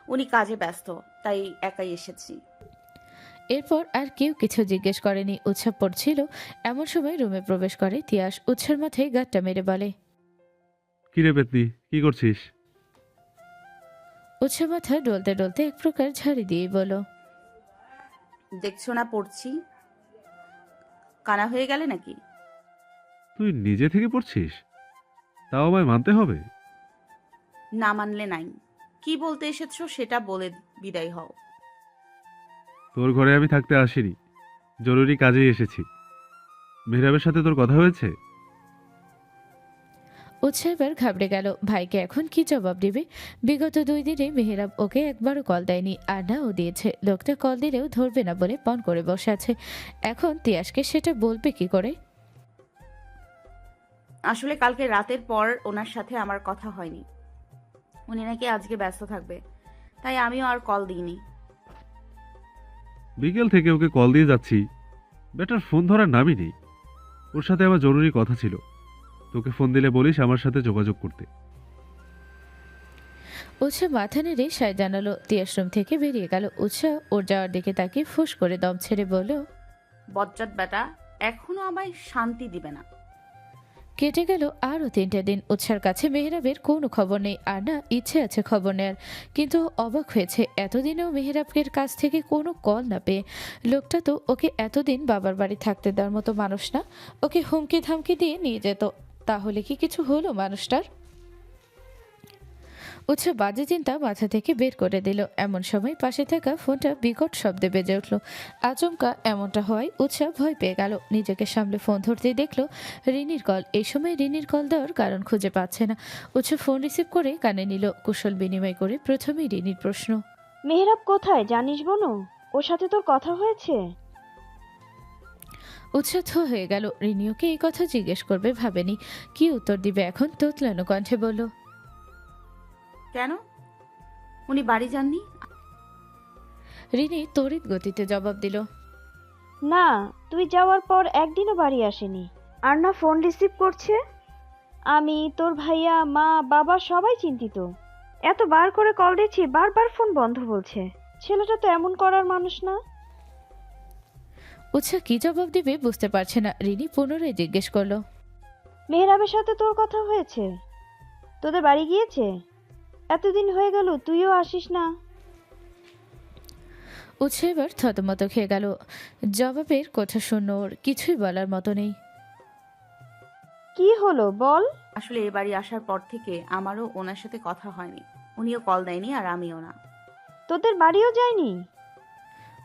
উনি কাজে ব্যস্ত, তাই একাই এসেছি। এরপর আর কেউ কিছু জিজ্ঞেস করেনি। উৎসা পড়ছিল, এমন সময় রুমে প্রবেশ করে তিয়াস। উৎসার মাথায় গাঁটটা মেরে বলে। কিরে পেতনি, কি করছিস? উৎসা মাথা ডলতে ডলতে এক প্রকার ঝাড়ি দিয়ে বলল। দেখছো না পড়ছি? কানা হয়ে গেলে নাকি? তুই নিজে থেকে পড়ছিস? তাও আমায় মানতে হবে? না মানলে নাই। কি বলতে এসেছো সেটা বলে বিদায় হও। তোর ঘরে আমি থাকতে আসিনি, জরুরি কাজেই এসেছি। মেহরাবের সাথে তোর কথা হয়েছে? উৎসা এবার ঘাবড়ে গেল। ভাইকে এখন কি জবাব দিবে? বিগত 2 দিনে মেহেরাব ওকে একবারও কল দেয়নি, আর না ও দিয়েছে। লোকটা কল দিলেও ধরবে না বলে পণ করে বসে আছে। এখন তিয়াসকে সেটা বলবে কি করে? আসলে কালকে রাতের পর ওনার সাথে আমার কথা হয়নি। উনি নাকি আজকে ব্যস্ত থাকবে, তাই আমিও আর কল দিইনি। বিকেল থেকে ওকে কল দিয়ে যাচ্ছি, বেটার ফোন ধরার নামই নেই। ওর সাথে আমার জরুরি কথা ছিল, তোকে ফোন দিলে বলিস আমার সাথে যোগাযোগ করতে। উৎসা মাথা নেড়ে সায় জানালো। তিয়াস রুম থেকে বেরিয়ে গেল। উৎসা ওর যাওয়ার দিকে তাকিয়ে ফুস করে দম ছেড়ে বলল। বজ্জাত বেটা, এখনো আমায় শান্তি দিবে না। কেটে গেল আরও 3টে দিন। উৎসার কাছে মেহরাবের কোনো খবর নেই, আর না ইচ্ছে আছে খবর নেয়ার। কিন্তু অবাক হয়েছে, এতদিনেও মেহরাবের কাছ থেকে কোনো কল না পেয়ে। লোকটা তো ওকে এতদিন বাবার বাড়ি থাকতে দেওয়ার মতো মানুষ না। ওকে হুমকি ধামকি দিয়ে নিয়ে যেত। তাহলে কি কিছু হলো মানুষটার? উৎসা বাজে চিন্তা মাথা থেকে বের করে দিল। এমন সময় পাশে থাকা ফোনটা বিকট শব্দে বেজে উঠল। আচমকা এমনটা হওয়ায় উৎসা ভয় পেয়ে গেল। নিজেকে সামলে ফোন ধরতেই দেখলো রিনির কল। এই সময় রিনির কল দেওয়ার কারণ খুঁজে পাচ্ছে না। উৎসা ফোন রিসিভ করে কানে নিল। কুশল বিনিময় করে প্রথমেই রিনির প্রশ্ন। মেহরাব কোথায় জানিস বনু? ওর সাথে তোর কথা হয়েছে? উৎসা থ হয়ে গেল। রিনি ওকে এই কথা জিজ্ঞেস করবে ভাবেনি। কি উত্তর দিবে এখন? তোতলানো কণ্ঠে বলল। কেন? উনি বাড়ি যাননি? রিনি তড়িৎ গতিতে জবাব দিল। না, তুই যাওয়ার পর একদিনও বাড়ি আসেনি। আর না ফোন রিসিভ করছে। আমি, তোর ভাইয়া, মা, বাবা সবাই চিন্তিত। এতবার করে কল দিচ্ছি, বারবার ফোন বন্ধ বলছে। ছেলেটা তো এমন করার মানুষ না। উৎসা কি জবাব দিবে বুঝতে পারছে না। রিনি পুনরায় জিজ্ঞেস করলো। মেহরাবের সাথে তোর কথা হয়েছে? তোদের বাড়ি গিয়েছে? এতদিন হয়ে গেল তুইও আসিস না। উৎসা এবার থতমত খেয়ে গেল। জবাবের কথা শূন্য, ওর কিছুই বলার মতো নেই। কি হলো বল? আসলে এ বাড়ি আসার পর থেকে আমারও ওনার সাথে কথা হয়নি। উনিও কল দেয়নি, আর আমিও না। তোদের বাড়িও যায়নি?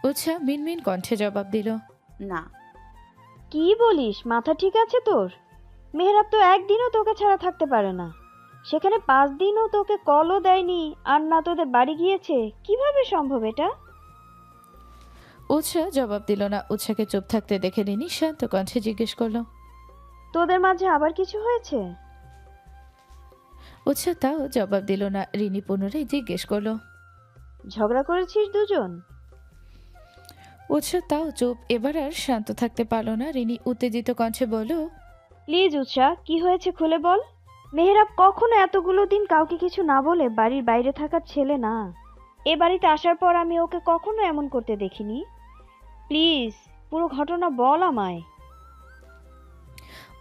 উৎসা মিনমিন কণ্ঠে জবাব দিল। না। কি বলিস, মাথা ঠিক আছে তোর? মেহরাব তো একদিনও তোকে ছাড়া থাকতে পারে না। সেখানে 5 দিনও তোকে কলও দেয়নি, আর না তোদের বাড়ি গিয়েছে। কিভাবে সম্ভব এটা? উৎসা জবাব দিল না। উৎসাকে চুপ থাকতে দেখে রিনি শান্ত কণ্ঠে জিজ্ঞেস করলো। তোদের মাঝে আবার কিছু হয়েছে? উৎসা তাও জবাব দিল না। রিনি পুনরায় জিজ্ঞেস করলো। ঝগড়া করেছিস দুজন? উৎসা তাও চুপ। এবার আর শান্ত থাকতে পারল না। রিনি উত্তেজিত কণ্ঠে বলল। প্লিজ উৎসা, কি হয়েছে খুলে বল। মেহরাব কখনো এতগুলো দিন কাউকে কিছু না বলে বাড়ির বাইরে থাকার ছেলে না। এ বাড়িতে আসার পর আমি ওকে কখনো এমন করতে দেখিনি। প্লিজ, পুরো ঘটনা বল আমায়।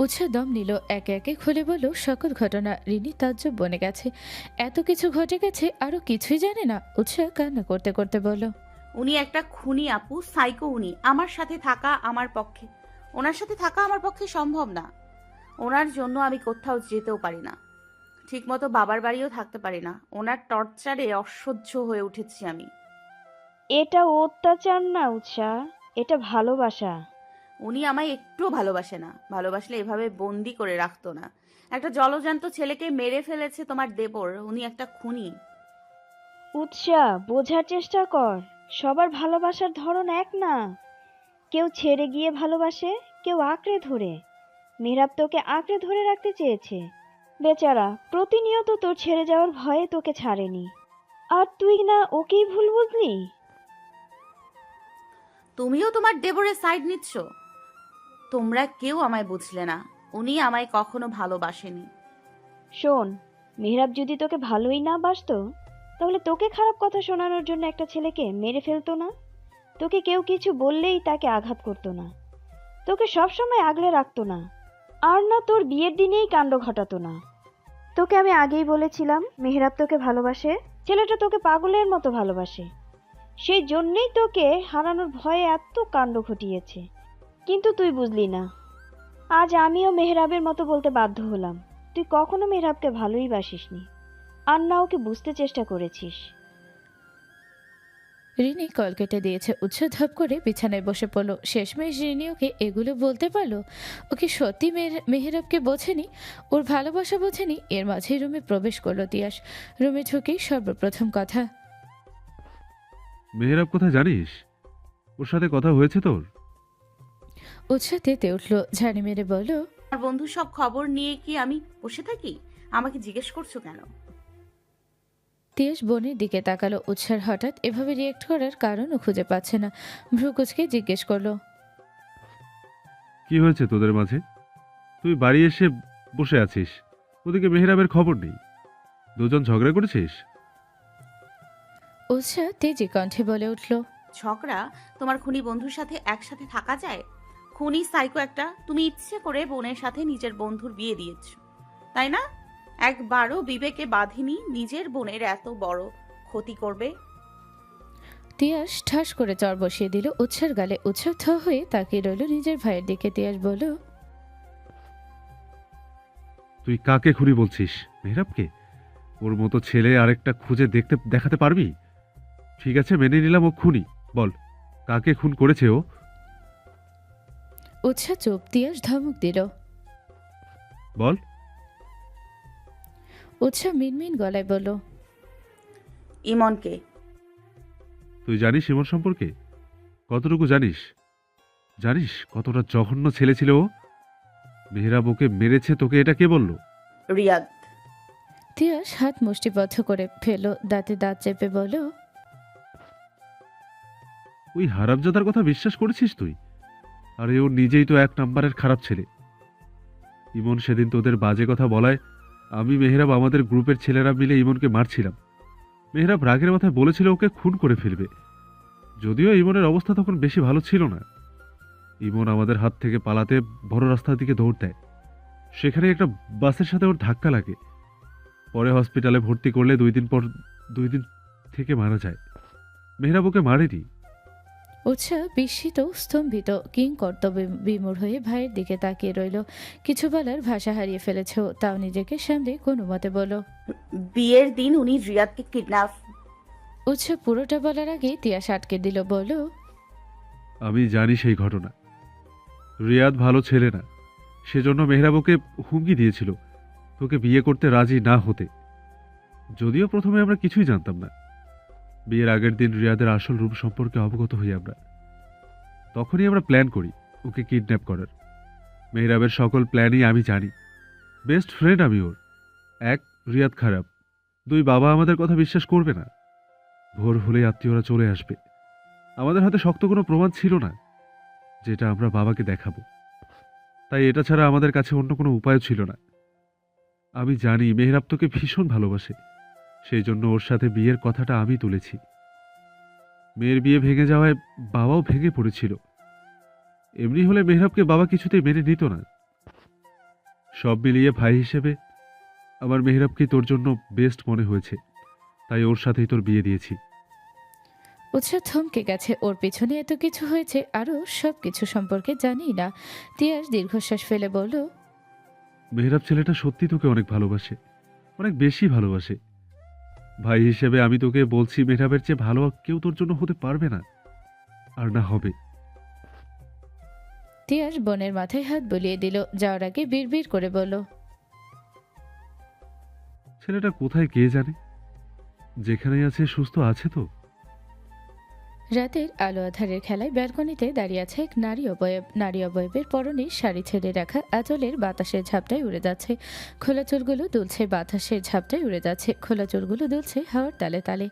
উৎসা দম নিল। একে একে খুলে বলল সকল ঘটনা। রিনি তাজ্জব বনে গেছে। এত কিছু ঘটে গেছে, আরো কিছুই জানে না। উৎসা কান্না করতে করতে বলল। উনি একটা খুনি আপু, সাইকো উনি। ওনার সাথে থাকা আমার পক্ষে সম্ভব না। ওনার জন্য আমি কোথাও যেতেও পারি না, ঠিকমতো বাবার বাড়িও থাকতে পারি না। ওনার টর্চারে অসহ্য হয়ে উঠেছি আমি। এটা অত্যাচার না উৎসা, এটা ভালোবাসা। উনি আমায় একটুও ভালোবাসে না। ভালোবাসলে এভাবে বন্দি করে রাখতো না। একটা জলজান্ত ছেলেকে মেরে ফেলেছে তোমার দেবর। উনি একটা খুনি। উৎসা, বোঝার চেষ্টা কর। সবার ভালোবাসার ধরন এক না। কেউ ছেড়ে গিয়ে ভালোবাসে, কেউ আঁকড়ে ধরে। মেহরাব তোকে আঁকড়ে ধরে রাখতে চেয়েছে। বেচারা প্রতিনিয়ত তোর ছেড়ে যাওয়ার ভয়ে তোকে ছাড়েনি। আর তুই না ওকেই ভুল বুঝলি? তুমিও তোমার দেবরের সাইড নিচ্ছ। তোমরা কেউ আমায় বুঝলে না। উনি আমায় কখনো ভালোবাসেনি। শোন, মেহরাব যদি তোকে ভালোই না বাসতো, তাহলে তোকে খারাপ কথা শোনানোর জন্য একটা ছেলেকে মেরে ফেলতো না? তোকে কেউ কিছু বললেই তাকে আঘাত করতো না, তোকে সবসময় আগলে রাখতো না, আর না তোর বিয়ের দিনেই কাণ্ড ঘটাতো না। তোকে আমি আগেই বলেছিলাম মেহরাব তোকে ভালোবাসে, ছেলেটা তোকে পাগলের মতো ভালোবাসে, সেই জন্যেই তোকে হারানোর ভয়ে এত কাণ্ড ঘটিয়েছে। কিন্তু তুই বুঝলি না। আজ আমিও মেহরাবের মতো বলতে বাধ্য হলাম, তুই কখনো মেহরাবকে ভালোই বাসিসনি, আর না ওকে বুঝতে চেষ্টা করেছিস। রিনি কল কেটে দিয়েছে। উৎস ধপ করে বিছানায় বসে পড়ল। শেষমেশ রিনি ওকে এগুলো বলতে পারলো? ওকে সত্যি মেহেরাবকে বোঝেনি, ওর ভালোবাসা বোঝেনি। এর মাঝেই রুমে প্রবেশ করলো তিয়াস। রুমে ঢুকেই সর্বপ্রথম কথা, মেহেরাব কোথায় জানিস? ওর সাথে কথা হয়েছে তোর? উৎসাহ তেতে উঠলো, ঝাড়ি মেরে বলল, আর বন্ধু সব খবর নিয়ে কি আমি বসে থাকি? আমাকে জিজ্ঞেস করছো কেন? তিয়াস বোনের দিকে তাকালো। উৎসার হঠাৎ এভাবে রিয়েক্ট করার কারণও খুঁজে পাচ্ছে না। ভ্রুকুচকে জিজ্ঞেস করলো, কি হয়েছে তোদের মাঝে? তুই বাড়ি এসে বসে আছিস, ওদিকে মেহেরাবের খবর নেই। দুজন ঝগড়া করেছিস? উৎসাহ তেজি কণ্ঠে বলে উঠল, ঝগড়া? তোমার খুনি বন্ধুর সাথে একসাথে থাকা যায়? খুনি সাইকো একটা। তুমি ইচ্ছে করে বোনের সাথে নিজের বন্ধুর বিয়ে দিয়েছ, তাই না? একবারও বিবেকে বাঁধেনি নিজের বোনের এত বড় ক্ষতি করবে। তিয়াস ঠাস করে চর বসিয়ে দিল উৎসার গালে। উৎসাহ থ হয়ে তাকিয়ে রইল নিজের ভাইয়ের দিকে। তিয়াস বলল, তুই কাকে খুনি বলছিস? মেহেরাবকে? ওর মতো ছেলে আরেকটা খুঁজে দেখাতে পারবি? ঠিক আছে, মেনে নিলাম ও খুনি। বল, কাকে খুন করেছে ও? উৎসাহ চুপ। তিয়াস ধমক দিল। বল। উৎসাহ মিনমিন গলায় বলল, ইমনকে। তুই জানিস ইমন সম্পর্কে? কতটুকু জানিস? জানিস কতটা জঘন্য ছেলে ছিল ও? মেহেরাব ওকে মেরেছে, তোকে এটা কে বলল? রিয়াদ। তিয়াস হাত মুষ্টিবদ্ধ করে ফেলল, দাঁতে দাঁত চেপে বলল, ওই হারামজাদার কথা বিশ্বাস করেছিস তুই? আরে ও নিজেই তো এক নাম্বারের খারাপ ছেলে। ইমন সেদিন তোদের বাজে কথা বলায় আমি, মেহেরাব, আমাদের গ্রুপের ছেলেরা মিলে ইমনকে মারছিলাম। মেহেরাব রাগের মাথায় বলেছিল ওকে খুন করে ফেলবে। যদিও ইমনের অবস্থা তখন বেশি ভালো ছিল না। ইমন আমাদের হাত থেকে পালাতে বড় রাস্তার দিকে দৌড় দেয়। সেখানে একটা বাসের সাথে ওর ধাক্কা লাগে। পরে হসপিটালে ভর্তি করলে 2 দিন থেকে মারা যায়। মেহেরাব ওকে মারেনি। উৎসাহ বিস্মিত স্তম্ভিত কিং কর্তব্য বিমূঢ় হয়ে ভাইয়ের দিকে তাকিয়ে রইল। কিছু বলার ভাষা হারিয়ে ফেলেছে ও, তাও নিজেকে সামলে কোনো মতে বলল, বিয়ের দিন উনি রিয়াদকে কিডন্যাপ। উৎসাহ পুরোটা বলার আগে তিয়াস আটকে দিল, বলল, আমি জানি সেই ঘটনা। রিয়াদ ভালো ছেলে না, সেজন্য মেহরাব ওকে হুমকি দিয়েছিল তোকে বিয়ে করতে রাজি না হতে। যদিও প্রথমে আমরা কিছুই জানতাম না। বিয়ের আগের দিন রিয়াদের আসল রূপ সম্পর্কে অবগত হই আমরা। তখনই আমরা প্ল্যান করি ওকে কিডন্যাপ করার। মেহরাবের সকল প্ল্যানই আমি জানি। বেস্ট ফ্রেন্ড আমি ওর। এক, রিয়াদ খারাপ। 2, বাবা আমাদের কথা বিশ্বাস করবে না। ভোর হলেই আত্মীয়রা চলে আসবে। আমাদের হাতে শক্ত কোনো প্রমাণ ছিল না যেটা আমরা বাবাকে দেখাবো। তাই এটা ছাড়া আমাদের কাছে অন্য কোনো উপায় ছিল না। আমি জানি মেহরাব তোকে ভীষণ ভালোবাসে, সেই জন্য ওর সাথে বিয়ের কথাটা আমি তুলেছি। মেয়ের বিয়ে ভেঙে যাওয়ায় বাবাও ভেঙে পড়েছিল। এমনি হলে মেহরাবকে বাবা কিছুতেই মেনে নিত না। সব মিলিয়ে ভাই হিসেবে আমার মেহরাবকে তোর জন্য বেস্ট মনে হয়েছে, তাই ওর সাথেই তোর বিয়ে দিয়েছি। উৎসাহ থমকে গেছে। ওর পিছনে এত কিছু হয়েছে, আরও সব কিছু সম্পর্কে জানি না। তিয়াস দীর্ঘশ্বাস ফেলে বলল, মেহরাব ছেলেটা সত্যি তোকে অনেক ভালোবাসে, অনেক বেশি ভালোবাসে। ভাই হিসেবে আমি তোকে বলছি, মেহরাবের চেয়ে ভালো কেউ তোর জন্য হতে পারবে না, আর না হবে। তিয়াস বোনের মাথায় হাত বুলিয়ে দিল, যাওয়ার আগে বিড়বিড় করে বলল, ছেলেটা কোথায় কে জানে, যেখানেই আছে সুস্থ আছে তো? রাতের আলো আধারের খেলায় ব্যালকনিতে দাঁড়িয়ে আছে এক নারী অবয়ব। নারী অবয়বের পরনে শাড়ি ছেড়ে রাখা আঁচলের বাতাসের ঝাপটায় উড়ে যাচ্ছে। খোলা চুলগুলো দুলছে, বাতাসের ঝাপটায় উড়ে যাচ্ছে। খোলা চুলগুলো দুলছে হাওয়ার তালে তালে।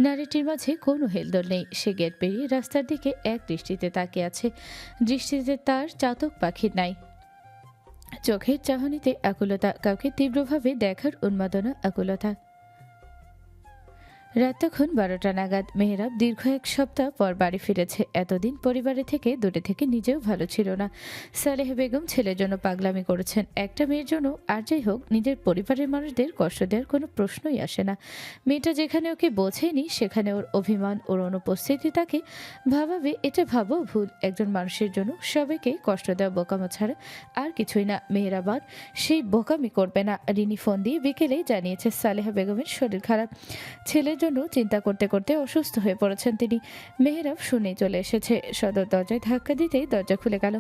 নারীটির মাঝে কোনো হেলদোল নেই। সে গেট পেরিয়ে রাস্তার দিকে এক দৃষ্টিতে তাকিয়ে আছে। দৃষ্টিতে তার চাতক পাখির নাই। চোখের চাহনিতে আকুলতা, কাউকে তীব্রভাবে দেখার উন্মাদনা, আকুলতা। রাত তখন 12টা নাগাদ। মেহেরাব দীর্ঘ এক সপ্তাহ পর বাড়ি ফিরেছে। এতদিন পরিবারে থেকে দূরে থেকে নিজেও ভালো ছিল না। সালেহা বেগম ছেলের জন্য পাগলামি করেছেন, একটা মেয়ের জন্য। আর যাই হোক, নিজের পরিবারের মানুষদের কষ্ট দেওয়ার কোনো প্রশ্নই আসে না। মেয়েটা যেখানে ওকে বোঝেনি সেখানে ওর অভিমান, ওর অনুপস্থিতি তাকে ভাবাবে, এটা ভাবো ভুল। একজন মানুষের জন্য সবাইকে কষ্ট দেওয়া বোকামো ছাড়া আর কিছুই না। মেহেরাব আর সেই বোকামি করবে না। রিনি ফোন দিয়ে বিকেলেই জানিয়েছে সালেহা বেগমের শরীর খারাপ। ছেলের জন্য চিন্তা করতে করতে অসুস্থ হয়ে পড়েছেন তিনি। মেহেরাব শুনে চলে এসেছে। সদর দরজায় ধাক্কা দিতেই দরজা খুলে গেল।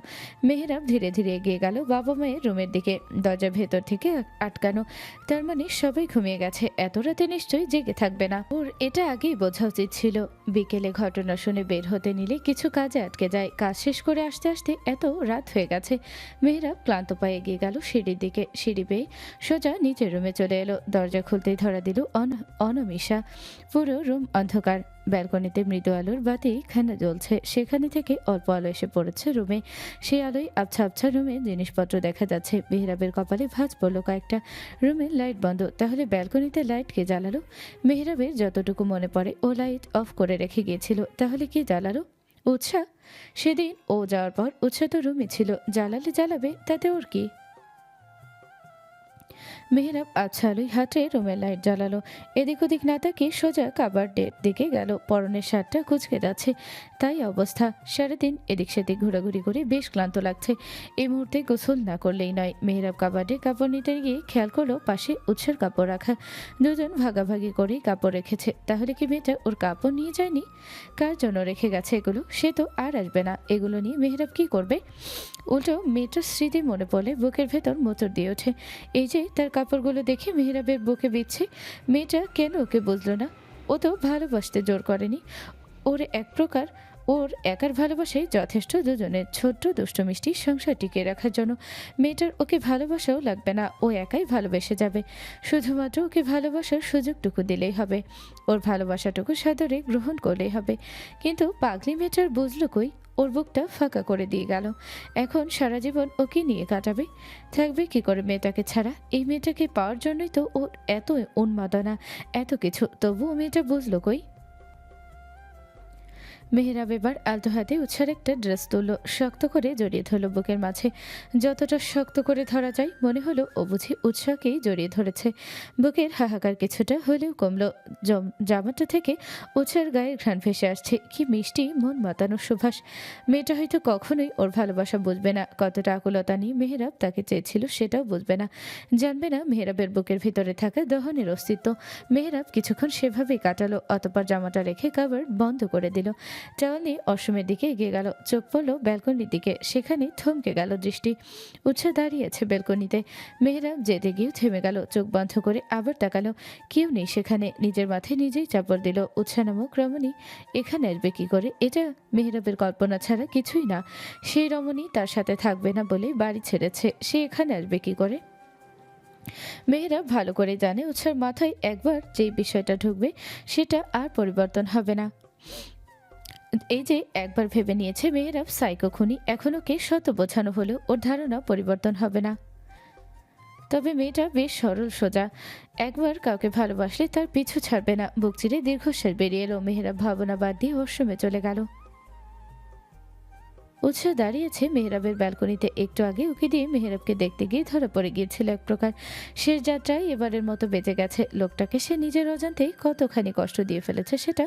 মেহেরাব ধীরে ধীরে এগিয়ে গেল বাবা মায়ের রুমের দিকে। দরজা ভেতর থেকে আটকানো, তার মানে সবাই ঘুমিয়ে গেছে। এত রাতে নিশ্চয়ই জেগে থাকবে না। ওর এটা আগেই বোঝা উচিত ছিল। বিকেলে ঘটনা শুনে বের হতে নিলে কিছু কাজে আটকে যায়। কাজ শেষ করে আসতে আসতে এত রাত হয়ে গেছে। মেহেরাব ক্লান্ত পায়ে এগিয়ে গেল সিঁড়ির দিকে। সিঁড়ি পেয়ে সোজা নিচের রুমে চলে এলো। দরজা খুলতেই ধরা দিল অনামিশা। পুরো রুম অন্ধকার। ব্যালকনিতে মৃদু আলোর বাতি খানা জ্বলছে, সেখানে থেকে অল্প আলো এসে পড়েছে রুমে। সেই আলোয় আবছা আবছা রুমে জিনিসপত্র দেখা যাচ্ছে। মেহরাবের কপালে ভাঁজ পড়ল কয়েকটা। রুমের লাইট বন্ধ, তাহলে ব্যালকনিতে লাইট কে জ্বালালো? মেহরাবের যতটুকু মনে পড়ে ও লাইট অফ করে রেখে গিয়েছিল, তাহলে কে জ্বালালো? উৎসা। সেদিন ও যাওয়ার পর উৎসা তো রুমে ছিল, জ্বালালে জ্বালাবে, তাতে ওর কি? মেহরাব আচ্ছা আলোয় হাতে রুমের লাইট জ্বালালো। এদিক ওদিক না তাকিয়ে সোজা কাবার্ডের দিকে গেল। পরনের শার্টটা কুঁচকে যাচ্ছে, তাই অবস্থা। সারাদিন এদিক সেদিক ঘোরাঘুরি করে বেশ ক্লান্ত লাগছে। এই মুহূর্তে গোসল না করলেই নয়। মেহরাব কাবার্ডে কাপড় নিতে গিয়ে খেয়াল করলো পাশে উৎসের কাপড় রাখা। দুজন ভাগাভাগি করেই কাপড় রেখেছে। তাহলে কি মেয়েটা ওর কাপড় নিয়ে যায়নি? কার জন্য রেখে গেছে এগুলো? সে তো আর আসবে না। এগুলো নিয়ে মেহরাব কি করবে? উল্টো মেয়েটার স্মৃতি মনে পড়লে বুকের ভেতর মোচড় দিয়ে ওঠে। এই যে তার কাপড়গুলো দেখে মেহরাবের বুকে বিচ্ছে। মেয়েটা কেন ওকে বুঝলো না? ও তো ভালোবাসতে জোর করেনি। ওর একার ভালোবাসাই যথেষ্ট দুজনের ছোট্ট দুষ্ট মিষ্টি সংসার টিকিয়ে রাখার জন্য। মেয়েটার ওকে ভালোবাসাও লাগবে না, ও একাই ভালোবেসে যাবে। শুধুমাত্র ওকে ভালোবাসার সুযোগটুকু দিলেই হবে, ওর ভালোবাসাটুকু সাদরে গ্রহণ করলেই হবে। কিন্তু পাগলি মেয়েটার বুঝলো কই? ওর বুকটা ফাঁকা করে দিয়ে গেল। এখন সারা জীবন ওকে নিয়ে কাটাবে। থাকবে কি করে মেয়েটাকে ছাড়া? এই মেয়েটাকে পাওয়ার জন্যই তো ওর এত উন্মাদনা, এত কিছু। তবুও মেয়েটা বুঝলো কই? মেহরাব এবার আলতো হাতে উৎসার একটা ড্রেস তুললো, শক্ত করে জড়িয়ে ধরল বুকের মাঝে। যতটা শক্ত করে ধরা যায় মনে হলো ও বুঝি উৎসাহকেই জড়িয়ে ধরেছে। বুকের হাহাকার কিছুটা হলেও কমলো। জামাটা থেকে উৎসার গায়ের ঘ্রাণ ভেসে আসছে। কি মিষ্টি মন মাতানো সুভাষ। মেয়েটা হয়তো কখনোই ওর ভালোবাসা বুঝবে না। কতটা আকুলতা নিয়ে মেহরাব তাকে চেয়েছিল সেটাও বুঝবে না, জানবে না মেহরাবের বুকের ভিতরে থাকা দহনের অস্তিত্ব। মেহরাব কিছুক্ষণ সেভাবেই কাটালো, অতঃপর জামাটা রেখে কাভার বন্ধ করে দিল। টাওয়াল নিয়ে অসমের দিকে এগিয়ে গেল। চোখ পড়ল ব্যালকনির দিকে, সেখানে থমকে গেল দৃষ্টি। উৎসাহ দাঁড়িয়ে আছে ব্যালকনিতে। মেহরাব যেতে গিয়েও থেমে গেল, চোখ বন্ধ করে আবার তাকালো। কেউ নেই সেখানে। নিজের মাথায় নিজেই চাপড় দিল। উৎসাহ নামক রমণী এখানে আসবে কি করে? এটা মেহরাবের কল্পনা ছাড়া কিছুই না। সেই রমণী তার সাথে থাকবে না বলে বাড়ি ছেড়েছে, সে এখানে আসবে কি করে? মেহরাব ভালো করে জানে উৎসার মাথায় একবার যেই বিষয়টা ঢুকবে সেটা আর পরিবর্তন হবে না। এই যে একবার ভেবে নিয়েছে মেহরাব সাইকো খুনি, এখন ওকে শত বোঝানো হলেও ওর ধারণা পরিবর্তন হবে না। তবে মেয়েটা বেশ সরল সোজা। একবার কাউকে ভালোবাসলে তার পিছু ছাড়বে না। বুক চিরে দীর্ঘশ্বাস বেরিয়ে এলো। মেহরাব ভাবনা বাদ দিয়ে ওয়াশরুমে চলে গেল। উৎসাহ দাঁড়িয়েছে মেহরাবের ব্যালকনিতে। একটু আগে ওকে দিয়ে মেহরাবকে দেখতে গিয়ে ধরা পড়ে গিয়েছিল এক প্রকার। শেষ যাত্রায় এবারের মতো বেঁচে গেছে। লোকটাকে সে নিজের অজান্তেই কতখানি কষ্ট দিয়ে ফেলেছে সেটা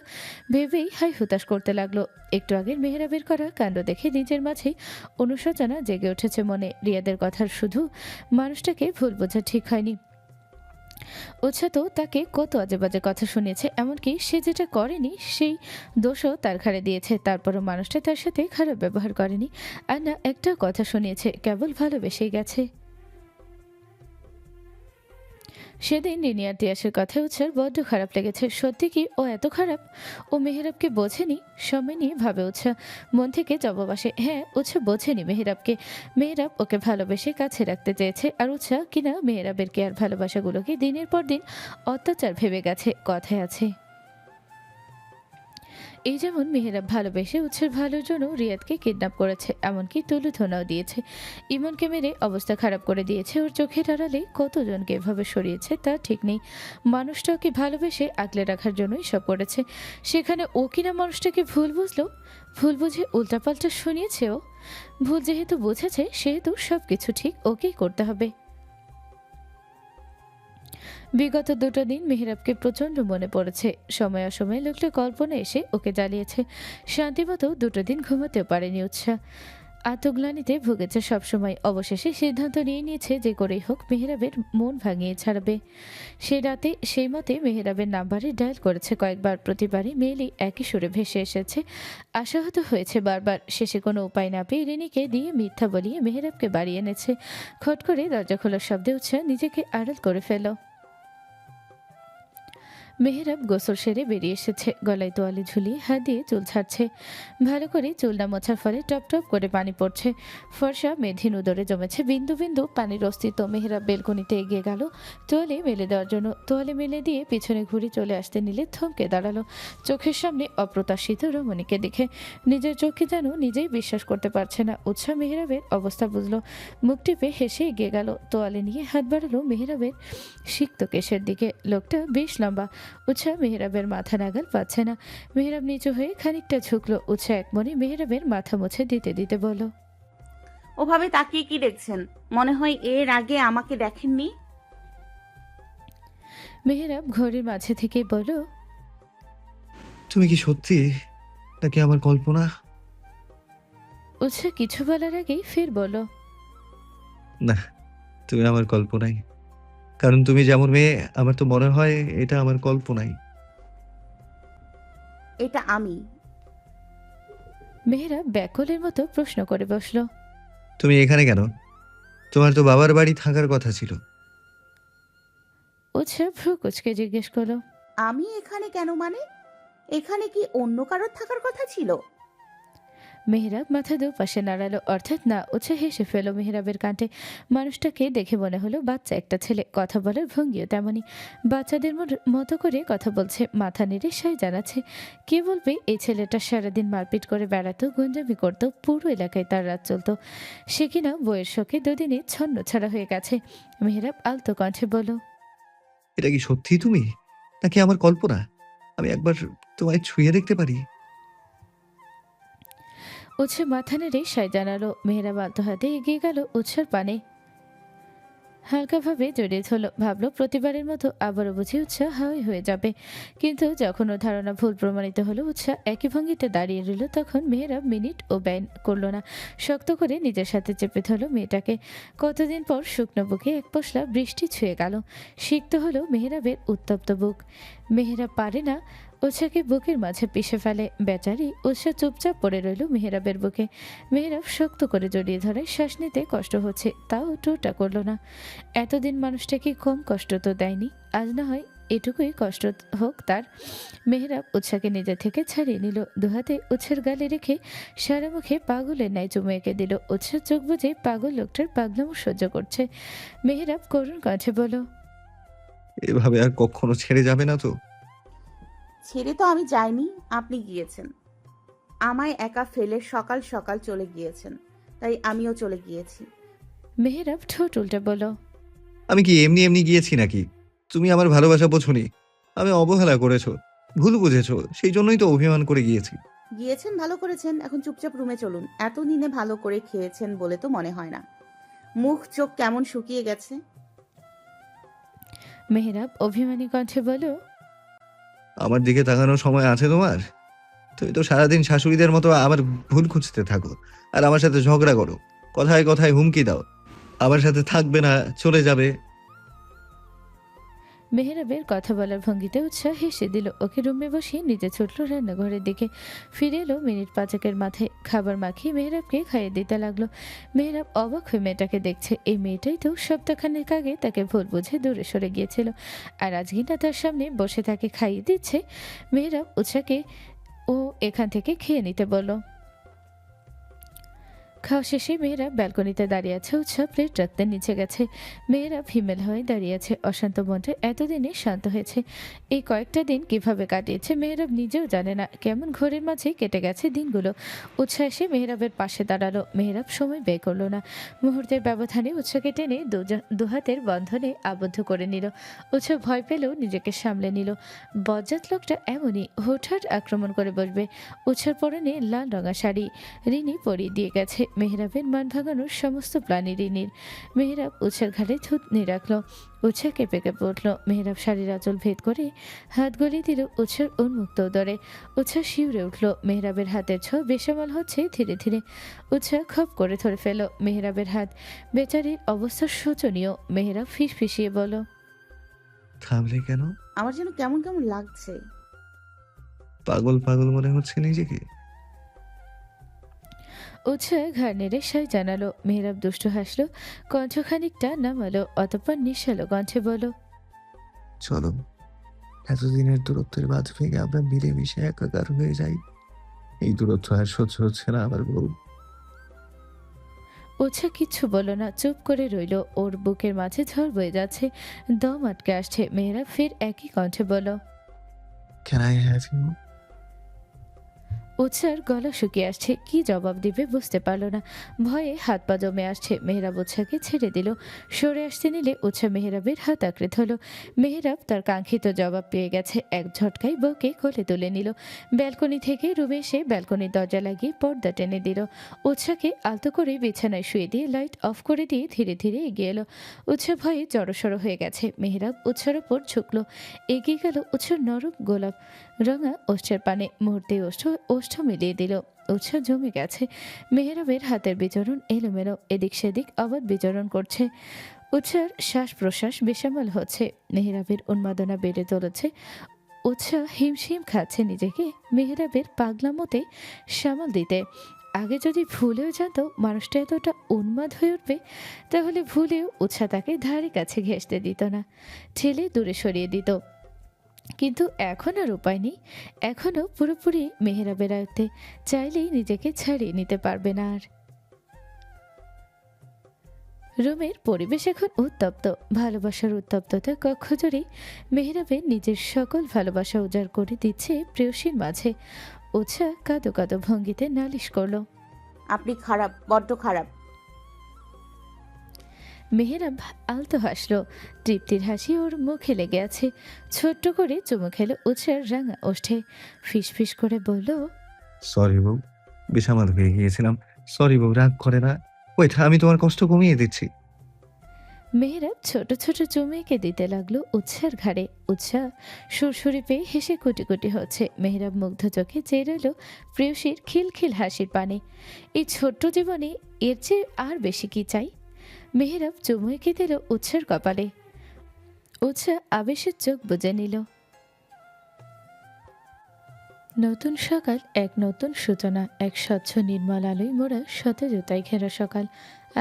ভেবেই হাই হুতাশ করতে লাগলো। একটু আগের মেহরাবের করা কাণ্ড দেখে নিজের মাঝেই অনুশোচনা জেগে উঠেছে মনে। রিয়াদের কথার শুধু মানুষটাকে ভুল বোঝা ঠিক হয়নি। উৎসাহ তো তাকে কত আজে বাজে কথা শুনিয়েছে, এমনকি সে যেটা করেনি সেই দোষও তার ঘাড়ে দিয়েছে। তারপরও মানুষটা তার সাথে খারাপ ব্যবহার করেনি, আর না একটা কথা শুনিয়েছে, কেবল ভালোবেসেই গেছে। সেদিন রিনিয়ার দিয়াসের কথা উৎসার বড্ড খারাপ লেগেছে। সত্যি কি ও এত খারাপ? ও মেহরাবকে বোঝেনি? সময় নিয়ে ভাবে উৎসা। মন থেকে জবাব আসে, হ্যাঁ, উৎসা বোঝেনি মেহরাবকে। মেহরাব ওকে ভালোবেসে কাছে রাখতে চেয়েছে, আর উৎসা কিনা মেহরাবের কেয়ার ভালোবাসাগুলোকে দিনের পর দিন অত্যাচার ভেবে গেছে। কথায় আছে, এই যেমন মেহেরাব ভালোবেসে উৎসের ভালোর জন্য রিয়াদকে কিডন্যাপ করেছে, এমনকি তুলুধনাও দিয়েছে, ইমনকে মেরে অবস্থা খারাপ করে দিয়েছে, ওর চোখের আড়ালে কতজনকে এভাবে সরিয়েছে তার ঠিক নেই। মানুষটাকে ভালোবেসে আগলে রাখার জন্যই সব করেছে, সেখানে ও কিনা মানুষটাকে ভুল বুঝলো, ভুল বুঝে উল্টাপাল্টা শুনিয়েছে। ও ভুল যেহেতু বুঝেছে সেহেতু সবকিছু ঠিক ওকেই করতে হবে। বিগত 2টো দিন মেহেরাবকে প্রচণ্ড মনে পড়েছে, সময় অসময়ে লোকটা কল্পনা এসে ওকে জ্বালিয়েছে। শান্তিমতো 2টো দিন ঘুমাতেও পারেনি উৎসাহ, আত্মগ্লানিতে ভুগেছে সবসময়। অবশেষে সিদ্ধান্ত নিয়ে নিয়েছে যে করেই হোক মেহেরাবের মন ভাঙিয়ে ছাড়বে। সে রাতে সেই মতে মেহেরাবের নাম্বারে ডায়াল করেছে কয়েকবার, প্রতিবারই মেয়েলি একই সুরে ভেসে এসেছে। আশাহত হয়েছে বারবার, শেষে কোনো উপায় না পেয়ে রিনিকে দিয়ে মিথ্যা বলিয়ে মেহেরাবকে বাড়িয়ে এনেছে। খট করে দরজা খোলার শব্দে উৎসাহ নিজেকে আড়াল করে ফেল। মেহেরাব গোসল সেরে বেরিয়ে এসেছে, গলায় তোয়ালে ঝুলিয়ে হাত দিয়ে চুল ছাড়ছে। ভালো করে চুল না মোছার ফলে টপ টপ করে পানি পড়ছে, ফর্সা মেধিন উদরে জমেছে বিন্দু বিন্দু পানির অস্তিত্ব। মেহেরাব বেলকনিতে এগিয়ে গেল তোয়ালে মেলে দেওয়ার জন্য, তোয়ালে মেলে দিয়ে পিছনে ঘুরে চলে আসতে নিলে থমকে দাঁড়ালো চোখের সামনে অপ্রত্যাশিত রমণীকে দেখে। নিজের চোখে যেন নিজেই বিশ্বাস করতে পারছে না। উৎসাহ মেহেরাবের অবস্থা বুঝলো, মুখ টিপে হেসে এগিয়ে গেল, তোয়ালে নিয়ে হাত বাড়ালো মেহেরাবের সিক্ত কেশের দিকে। লোকটা বেশ লম্বা, উৎসাহ মেহেরাবের মাথা নাগাল পাচ্ছে না। মেহেরাব নিচু হয়ে খানিকটা ঝুঁকলো, উৎসাহ এক মনে মেহেরাবের মাথা মুছে দিতে দিতে বলল, ওভাবে তাকিয়ে কি দেখছেন? মনে হয় এর আগে আমাকে দেখেননি। মেহেরাব ঘড়ির মাঝে থেকে বলল, তুমি কি সত্যি নাকি আমার কল্পনা? উৎসাহ কিছু বলার আগেই ফের বলল, না, তুমি আমার কল্পনাই। কারণ তুমি যেমন মেয়ে, আমার তো মনে হয় এটা আমার কল্পনাই। এটা আমি। মেহেরাব ব্যাকুলের মতো প্রশ্ন করে বসল। তুমি এখানে কেন? তোমার তো বাবার বাড়ি থাকার কথা ছিল। উৎসাহ ভ্রু কুচকে জিজ্ঞেস করলো, আমি এখানে কেন মানে? এখানে কি অন্য কারোর থাকার কথা ছিল? মেহেরাব মাথা দুপাশে নাড়ালো, অর্থাৎ না। উৎসাহ হেসে ফেলো মেহেরাবের কাণ্ডে। মানুষটাকে দেখে মনে হলো বাচ্চা একটা ছেলে, কথা বলার ভঙ্গিও তেমনই বাচ্চাদের মতো করে কথা বলছে, মাথা নেড়ে সায় জানাচ্ছে। কে বলবে এই ছেলেটা সারাদিন মারপিট করে বেড়াতো, গুঞ্জামি করতো, পুরো এলাকায় তার রাত চলতো। সে কিনা বইয়ের শোকে 2 দিনে ছন্ন ছাড়া হয়ে গেছে। মেহেরাব আলতো কণ্ঠে বলল, এটা কি সত্যি তুমি নাকি আমার কল্পনা? আমি একবার তোমায় ছুঁয়ে দেখতে পারি? উৎসাহ মাথা নেড়ে সায় জানালো। মেহেরাব আলতো হাতে এগিয়ে গেল উৎসার পানে, হালকাভাবে জড়িয়ে ধরল। ভাবলো প্রতিবারের মতো আবারও বুঝি উৎসাহ হাওয়াই হয়ে যাবে। কিন্তু যখন ওর ধারণা ভুল প্রমাণিত হলো, উৎসাহ একই ভঙ্গিতে দাঁড়িয়ে রইল, তখন মেহেরাব মিনিট ও ব্যয় করলো না। শক্ত করে নিজের সাথে চেপে ধরল মেয়েটাকে। কতদিন পর শুকনো বুকে এক পশলা বৃষ্টি ছুঁয়ে গেল। সিক্ত হলো মেহেরাবের উত্তপ্ত বুক। মেহেরাব পারে না উৎসাহকে বুকের মাঝে পিষে ফেলে। বেচারি উৎসাহ চুপচাপ পড়ে রইল মেহেরাবের বুকে। মেহেরাব শক্ত করে জড়িয়ে ধরে, শ্বাস নিতে কষ্ট হচ্ছে, তাও টোটা করলো না। এতদিন মানুষটাকে কম কষ্ট তো দেয়নি, আজ না হয় এটুকুই কষ্ট হোক তার। মেহেরাব উৎসাহকে নিজে থেকে ছাড়িয়ে নিল, দুহাতে উৎসার গালে রেখে সারা মুখে পাগলের ন্যায় চুমু এঁকে দিল। উৎসাহ চোখ বুঝে পাগল লোকটার পাগলামো সহ্য করছে। মেহেরাব করুণ কণ্ঠে বলল, এভাবে আর কখনো ছেড়ে যাবে না তো? ছেড়ে তো আমি যাইনি, আপনি গিয়েছেন। আমায় একা ফেলে সকাল সকাল চলে গিয়েছেন, তাই আমিও চলে গিয়েছি। মেহেরাব ঠোঁট উল্টে বলল, আমি কি এমনি এমনি গিয়েছি নাকি? তুমি আমার ভালোবাসা বোঝোনি, আমি অবহেলা করেছো, ভুল বুঝেছো, সেই জন্যই তো অভিমান করে গিয়েছি। গিয়েছেন, ভালো করেছেন। এখন চুপচাপ রুমে চলুন। এতদিনে ভালো করে খেয়েছেন বলে তো মনে হয় না। মুখ চোখ কেমন শুকিয়ে গেছে। মেহেরাব অভিমানী কণ্ঠে বলল, আমার দিকে তাকানোর সময় আছে তোমার? তুমি তো সারাদিন শাশুড়িদের মতো আমার ভুল খুঁজতে থাকো, আর আমার সাথে ঝগড়া করো, কথায় কথায় হুমকি দাও, আমার সাথে থাকবে না, চলে যাবে। মেহেরাবের কথা বলার ভঙ্গিতে উৎসাহ হেসে দিল। ওকে রুমে বসিয়ে নিজে ছুটল রান্নাঘরের দিকে। ফিরে এলো মিনিট 5-এর মাথায়। খাবার মাখিয়ে মেহেরাবকে খাইয়ে দিতে লাগলো। মেহেরাব অবাক হয়ে মেয়েটাকে দেখছে। এই মেয়েটাই তো সপ্তাহখানেক আগে তাকে ভুল বুঝে দূরে সরে গিয়েছিল, আর আজকে না তার সামনে বসে তাকে খাইয়ে দিচ্ছে। মেহেরাব উৎসাহকে ও এখান থেকে খেয়ে নিতে বলল। খাওয়া শেষে মেয়েরা ব্যালকনিতে দাঁড়িয়ে আছে, উৎসাহ প্লেট রাখতে নিচে গেছে। মেয়েরা হিমেল হয়ে দাঁড়িয়ে আছে, অশান্ত মনটা এতদিনে শান্ত হয়েছে। এই কয়েকটা দিন কিভাবে কাটিয়েছে মেহরাব নিজেও জানে না। কেমন ঘোরের মাঝে কেটে গেছে দিনগুলো। উৎসাহ এসে মেহরাবের পাশে দাঁড়ালো। মেহরাব সময় ব্যয় করলো না। মুহূর্তের ব্যবধানে উৎসাহকে টেনে দুহাতের বন্ধনে আবদ্ধ করে নিল। উৎসাহ ভয় পেলেও নিজেকে সামলে নিল। বজ্জাত লোকটা এমনই, হুটহাট আক্রমণ করে বসবে। উৎসার পরনে লাল রঙা শাড়ি রিনি পরিয়ে দিয়ে গেছে। মেহরাবের মান ভাঙানোর সমস্ত প্ল্যানই রিনির। মেহরাব উৎসার ঘাড়ে থুতনি রাখলো। উৎসাহ কেঁপে কেঁপে উঠল। মেহরাব শাড়ির আঁচল ভেদ করে হাত গলিয়ে দিল উৎসার উন্মুক্ত উদরে। উৎসাহ শিউরে উঠল। মেহরাবের হাতের ছোঁয়া বেসামাল হচ্ছে ধীরে ধীরে। উৎসাহ খপ করে ধরে ফেল মেহরাবের হাত। বেচারির অবস্থা শোচনীয়। মেহরাব ফিসফিসিয়ে বলল, থামলে কেন? আমার যেন কেমন কেমন লাগছে। পাগল পাগল মনে হচ্ছে নিজেকে। উৎসাহ ঘাড় নেড়ে সাই জানালো। মেহরাব দুষ্টু হাসলো, কণ্ঠ খানিকটা নামালো, অতঃপর নিঃসালো কণ্ঠে বলল, চলো, এতদিনের দূরত্বের বাঁধ ভেঙে আমরা মিলেমিশে একাকার হয়ে যাই। এই দূরত্ব আর সহ্য হচ্ছে না আমার বউ। উৎসাহ কিচ্ছু বলল না, চুপ করে রইল। ওর বুকের মাঝে ঝড় বয়ে যাচ্ছে, দম আটকে আসছে। মেহরাব ফের একই কণ্ঠে বলল, ক্যান আই হ্যাভ ইউ? উৎসার গলা শুকিয়ে আসছে, কি জবাব দিবে বুঝতে পারল না। ভয়ে হাত পা জমে আসছে। মেহরাব উৎসাকে ছেড়ে দিল। সরে আসতে নিলে উৎসাহ মেহরাবের হাত আঁকড়ে ধরল। মেহরাব তার কাঙ্ক্ষিত জবাব পেয়ে গেছে। এক ঝটকায় বউকে কোলে তুলে নিল। ব্যালকনি থেকে রুমে এসে ব্যালকনির দরজা লাগিয়ে পর্দা টেনে দিল। উৎসাকে আলতো করে বিছানায় শুয়ে দিয়ে লাইট অফ করে দিয়ে ধীরে ধীরে এগিয়ে এলো। উৎসাহ ভয়ে জড়সড় হয়ে গেছে। মেহরাব উৎসার ওপর ঝুঁকলো। এগিয়ে গেল উৎসার নরম গোলাপ রঙা ওষ্ঠের পানে। মুহূর্তে ওষ্ঠ মিলিয়ে দিল। উৎসাহ জমে গেছে। মেহরাবের হাতের বিচরণ এলোমেলো, এদিক সেদিক অবাধ বিচরণ করছে। উৎসার শ্বাস প্রশ্বাস বেসামাল হচ্ছে। মেহরাবের উন্মাদনা বেড়ে চলেছে। উৎসাহ হিমশিম খাচ্ছে নিজেকে মেহরাবের পাগলামোতে সামাল দিতে। আগে যদি ভুলেও জানতো মানুষটা এতটা উন্মাদ হয়ে উঠবে, তাহলে ভুলেও উৎসাহ তাকে ধারে কাছে ঘেঁষতে দিত না, ঠেলে দূরে সরিয়ে দিত। কিন্তু এখন আর উপায় নেই। এখনও পুরোপুরি মেহরাবের আয়ত্তে, চাইলেই নিজেকে ছাড়িয়ে নিতে পারবে না আর। রুমের পরিবেশ এখন উত্তপ্ত। ভালোবাসার উত্তপ্ততা কক্ষ জুড়ে মেহরাবের নিজের সকল ভালোবাসা উজাড় করে দিচ্ছে প্রেয়সীর মাঝে। উৎসাহ কাঁদো কাঁদো ভঙ্গিতে নালিশ করল, আপনি খারাপ, বড্ড খারাপ। মেহরাব আলতো হাসলো। তৃপ্তির হাসি ওর মুখে লেগে আছে। ছোট্ট করে চুমু খেলো উৎসার রাঙা ওষ্ঠে। ফিস করে বলল, সরি বউ, বেসামাল হয়ে গিয়েছিলাম। সরি বউ, রাগ করে না। ওইটা আমি তোমার কষ্ট কমিয়ে দিচ্ছি। মেহরাব ছোট ছোট চুমু এঁকে দিতে লাগলো উৎসার ঘাড়ে। উৎসাহ সুরসুরি পেয়ে হেসে কুটি কুটি হচ্ছে। মেহরাব মুগ্ধ চোখে চেয়ে রইল প্রেয়সীর খিলখিল হাসির পানে। এই ছোট্ট জীবনে এর চেয়ে আর বেশি কি চাই। মেহরাব চুমু এঁকে দিল উৎসার কপালে। উৎসাহ আবেশের চোখ বুজে নিল। নতুন সকাল, এক নতুন সূচনা, এক স্বচ্ছ নির্মল আলোয় মোড়া সতেজতায় ঘেরা সকাল।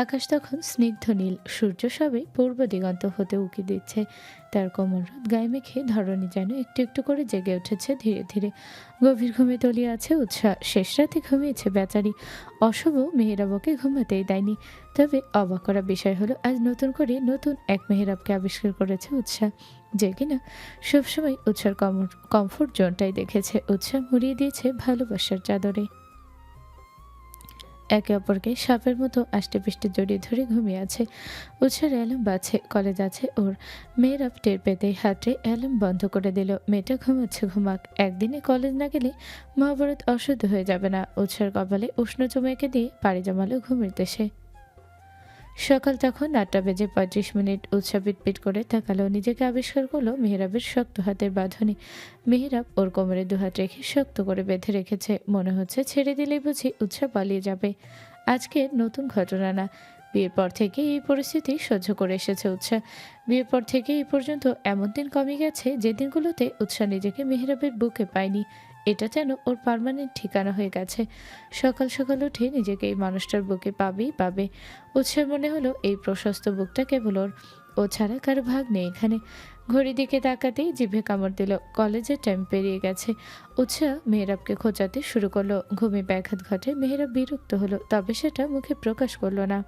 আকাশ তখন স্নিগ্ধ নীল। সূর্য সবে পূর্ব দিগন্ত হতে উকি দিচ্ছে। তার কোমল রোদ গায়ে মেখে ধরণী যেন একটু একটু করে জেগে উঠেছে ধীরে ধীরে। গভীর ঘুমে তলিয়ে আছে উৎসাহ। শেষ রাতে ঘুমিয়েছে বেচারি। অশুভ মেহরাবকে ঘুমাতেই দেয়নি। তবে অবাক করা বিষয় হলো আজ নতুন করে নতুন এক মেহরাবকে আবিষ্কার করেছে উৎসাহ, যে কিনা সবসময় উৎসার কমফোর্ট জোনটাই দেখেছে। উৎসাহ মুড়িয়ে দিয়েছে ভালোবাসার চাদরে। একে অপরকে সাপের মতো আষ্টেপৃষ্টে জড়িয়ে ধরে ঘুমিয়ে আছে। উৎসার অ্যালার্ম বাজছে, কলেজ আছে ওর। মেহরাব টের পেতেই হাতে অ্যালার্ম বন্ধ করে দিল। মেয়েটা ঘুমাচ্ছে, ঘুমাক। একদিনে কলেজ না গেলে মহাভারত অশুদ্ধ হয়ে যাবে না। উৎসার কপালে উষ্ণ চুমুকে দিয়ে পাড়ি জমালো ঘুমের দেশে। সকাল তখন 8:35। উৎসাহ পিটপিট করে তাকালো। নিজেকে আবিষ্কার করলো মেহরাবের শক্ত হাতের বাঁধনে। মেহরাব ওর কোমরে দুহাত রেখে শক্ত করে বেঁধে রেখেছে। মনে হচ্ছে ছেড়ে দিলেই বুঝি উৎসাহ পালিয়ে যাবে। আজকে নতুন ঘটনা না। বিয়ের পর থেকে এই পরিস্থিতি সহ্য করে এসেছে উৎসাহ। বিয়ের পর থেকে এই পর্যন্ত এমন দিন কমে গেছে যে দিনগুলোতে উৎসাহ নিজেকে মেহরাবের বুকে পায়নি। এটা যেন ওর পার্মানেন্ট ঠিকানা হয়ে গেছে। সকাল সকাল উঠে নিজেকে এই মানুষটার বুকে পাবেই পাবে। উৎসাহ মনে হলো এই প্রশস্ত বুকটা কেবল ওর, ও ছাড়া কারো ভাগ নেই এখানে। ঘড়ির দিকে তাকাতেই জিভে কামড় দিল। কলেজের টাইম পেরিয়ে গেছে। উৎসাহ মেহরাবকে খোঁচাতে শুরু করলো। ঘুমে ব্যাঘাত ঘটে। মেহরাব বিরক্ত হলো, তবে সেটা মুখে প্রকাশ করলো না।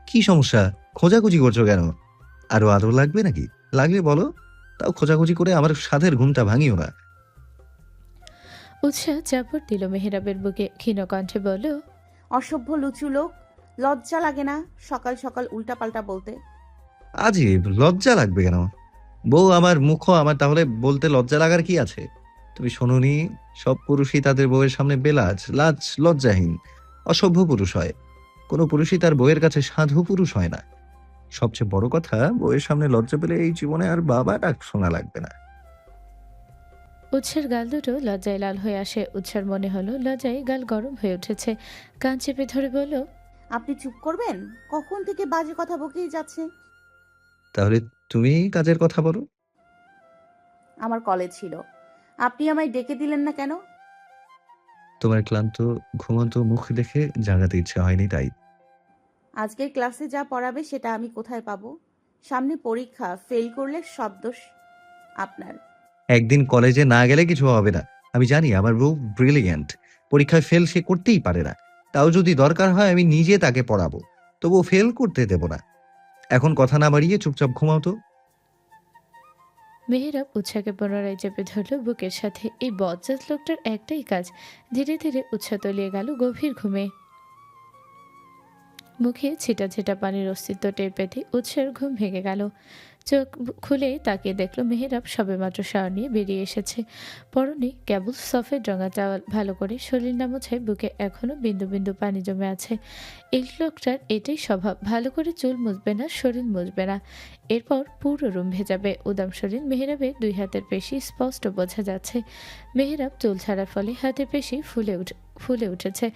কি সমস্যা? খোঁজাখুঁজি করছো কেন? আরো আদর লাগবে নাকি? লাগলে বলো। তাও খোঁজাখুঁজি করে আমার সাধের ঘুমটা ভাঙিও না। উৎসাহ চাপড় দিল মেহরাবের বুকে, ক্ষীণ কণ্ঠে বলল, অসভ্য লুচু লোক, লজ্জা লাগে না সকাল সকাল উল্টাপাল্টা বলতে? আজীব, লজ্জা লাগবে কেন? বউ আমার, মুখও আমার, তাহলে বলতে লজ্জা লাগার কি আছে? তুমি শোনোনি, সব পুরুষই তাদের বউয়ের সামনে বেলাজ, লাজ, লজ্জাহীন, অসভ্য পুরুষ হয়। কোনো পুরুষই তার বউয়ের কাছে সাধু পুরুষ হয় না। সবচেয়ে বড় কথা, বউয়ের সামনে লজ্জা পেলে এই জীবনে আর বাবা ডাক শোনা লাগবে না। উৎসার গাল দুটো লজ্জায় লাল হয়ে আসে। উৎসার মনে হলো লজ্জায় গাল গরম হয়ে উঠেছে। কান চেপে ধরে বলল, আপনি চুপ করবেন? কখন থেকে বাজে কথা বকেই যাচ্ছে। তাহলে তুমি কাজের কথা বলো। আমার কলেজ ছিল, আপনি আমায় ডেকে দিলেন না কেন? তোমার ক্লান্ত ঘুমন্ত মুখ দেখে জাগাতে ইচ্ছে হয়নি তাই। আজকের ক্লাসে যা পড়াবে সেটা আমি কোথায় পাবো? সামনে পরীক্ষা, ফেল করলে সব দোষ আপনার। একদিন কলেজে না গেলে কিছু হবে না। আমি জানি আমার বউ ব্রিলিয়েন্ট, পরীক্ষায় ফেল সে করতেই পারে না। তাও যদি দরকার হয় আমি নিজে তাকে পড়াবো, তবুও ফেল করতে দেব না। এখন কথা না বাড়িয়ে চুপচাপ ঘুমাও তো। মেহেরাব উৎসাকে পুনরায় চেপে ধরল বুকের সাথে। এই বজ্জাত লোকটার একটাই কাজ। ধীরে ধীরে উৎসা তলিয়ে গেল গভীর ঘুমে। মুখে ছিটা ছিটা পানির অস্তিত্ব টের পেতে উৎসার ঘুম ভেঙে গেল। চোখ খুলে তাকিয়ে দেখলো মেহেরাব সবেমাত্র শাওয়ার নিয়ে বেরিয়ে এসেছে। পরনে কেবল সফেদ রঙা টাওয়াল, ভালো করে শরীর না মোছায় বুকে এখনো বিন্দু বিন্দু পানি জমে আছে। এই লোকটার এটাই স্বভাব, ভালো করে চুল মুছবে না, শরীর মুছবে না। এরপর পুরো রুম ভেজাবে। উদাম শরীর মেহেরাবের দুই হাতের পেশি স্পষ্ট বোঝা যাচ্ছে। মেহেরাব চুল ছাড়ার ফলে হাতের পেশি ফুলে উঠেছে।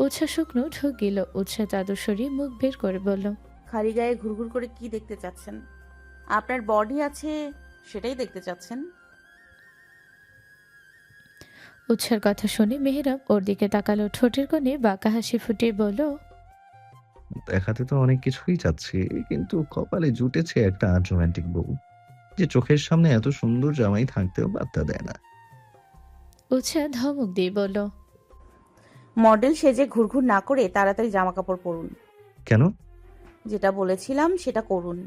উৎসাহ শুকনো ঢোক গেল। উৎসাহ চাদর সরিয়ে মুখ বের করে বলল, খালি গায়ে ঘুরঘুর করে কি দেখতে চাচ্ছেন? আপনার বডি আছে, সেটাই দেখতে চাচ্ছেন? উৎসার কথা শুনে মেহেরাব ওর দিকে তাকালো। ঠোঁটের কোণে বাঁকা হাসি ফুটিয়ে বলল, দেখাতে তো অনেক কিছুই চাচ্ছি, কিন্তু কপালে জুটেছে একটা রোমান্টিক বউ, যে চোখের সামনে এত সুন্দর জামাই থাকতেও বার্তা দেয় না। উৎসাহ ধমক দিয়ে বলল, মডেল সেজে ঘুরঘুর না করে তাড়াতাড়ি জামা কাপড় পরুন। কেন? যেটা বলেছিলাম সেটা করুন।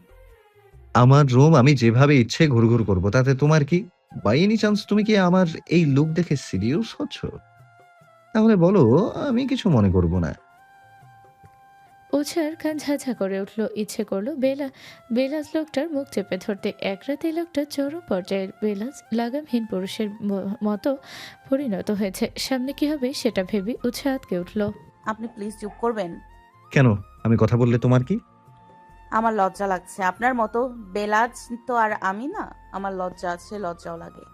আমার রুম আমি যেভাবে ইচ্ছে ঘুরঘুর করবো, তাতে তোমার কি? বাই এনি চান্স তুমি কি আমার এই লুক দেখে সিরিয়াস হচ্ছ? তাহলে বলো, আমি কিছু মনে করব না। উৎসার কান ঝাঝা করে উঠল। ইচ্ছে করলো বেলাজ লোকটার মুখ চেপে ধরতে। এক রাতে লোকটা চরম পর্যায়ের বেলাজ লাগামহীন পুরুষের মতো পরিণত হয়েছে। সামনে কি হবে সেটা ভেবে উৎসাহ আটকে উঠল। আপনি প্লিজ চুপ করবেন? কেন? আমি কথা বললে তোমার কি? আমার লজ্জা লাগছে। আপনার মতো বেলাজ তো আর আমি না। আমার লজ্জা আছে, লজ্জাও লাগে।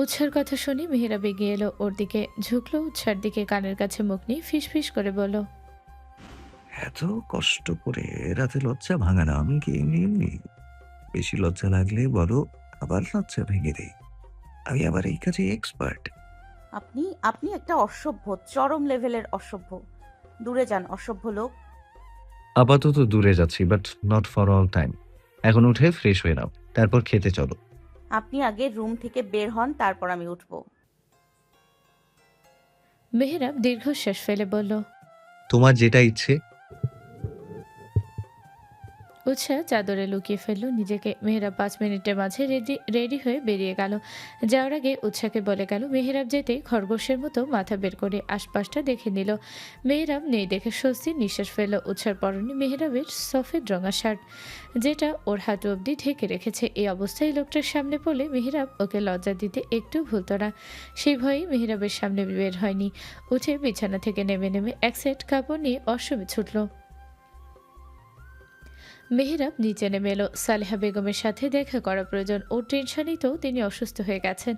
উৎসার কথা শুনে মেহেরাব এগিয়ে এলো। ওর দিকে ঝুঁকলো। উৎসার দিকে কানের কাছে মুখ নিয়ে ফিস ফিস করে বলল, এত কষ্ট করে রাতে লজ্জা ভাঙালাম কি এমনি এমনি? বেশি লজ্জা লাগলে বলো, আবার লজ্জা ভেঙে দেই। আমি আবার এই কাজে এক্সপার্ট। আপনি আপনি একটা অসভ্য, চরম লেভেলের অসভ্য। দূরে যান অসভ্য লোক। আপাতত দূরে যাচ্ছি, but not for all time. এখন উঠে ফ্রেশ হয়ে নাও, তারপর খেতে চলো। আপনি আগে রুম থেকে বের হন, তারপর আমি উঠবো। মেহেরাব দীর্ঘশ্বাস ফেলে বলল, তোমার যেটা ইচ্ছে। উৎসাহ চাদরে লুকিয়ে ফেলল নিজেকে। মেহেরাব 5 মিনিটের মাঝে রেডি হয়ে বেরিয়ে গেল। যাওয়ার আগে উৎসাহকে বলে গেল। মেহেরাব যেতে খরগোশের মতো মাথা বের করে আশপাশটা দেখে নিল। মেহেরাব নেই দেখে স্বস্তির নিঃশ্বাস ফেলল। উৎসার পরনে মেহেরাবের সফেদ রঙা শার্ট, যেটা ওর হাঁটু অবধি ঢেকে রেখেছে। এই অবস্থায় লোকটার সামনে পড়লে মেহেরাব ওকে লজ্জা দিতে একটু ভুলত না। সেই ভয়ে মেহেরাবের সামনে বের হয়নি। উঠে বিছানা থেকে নেমে নেমে এক সেট কাপড় নিয়ে অশ্বমে ছুটল। মেহেরাব নিচে নেমে এলো। সালেহা বেগমের সাথে দেখা করা প্রয়োজন। ওর টেনশনই তো তিনি অসুস্থ হয়ে গেছেন।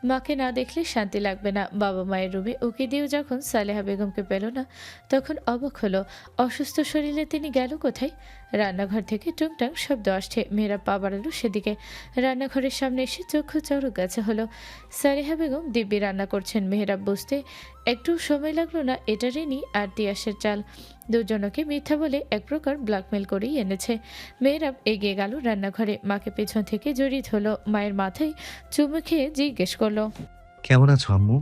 মাকে না দেখলে শান্তি লাগবে না। বাবা মায়ের রুমে উকি দিয়েও যখন সালেহা বেগমকে পেল না, তখন অবাক হলো। অসুস্থ শরীরে তিনি গেল কোথায়? রান্নাঘর থেকে টুংটাং শব্দ আসছে। মেহেরাব পা বাড়ালো সেদিকে। রান্নাঘরের সামনে এসে চক্ষু চড়ক গাছে হলো। সালেহা বেগম দিব্যি রান্না করছেন। মেহেরাব বুঝতে একটু সময় লাগলো না এটা রিনি আর তিয়াসের চাল। দুজনকে মিথ্যা বলে এক প্রকার ব্ল্যাকমেল করেই এনেছে। মেহেরাব এগিয়ে গেল রান্নাঘরে, মাকে পেছন থেকে জড়িয়ে ধরলো। মায়ের মাথায় চুমু খেয়ে জিজ্ঞেস করলো, কেমন আছো আম্মু?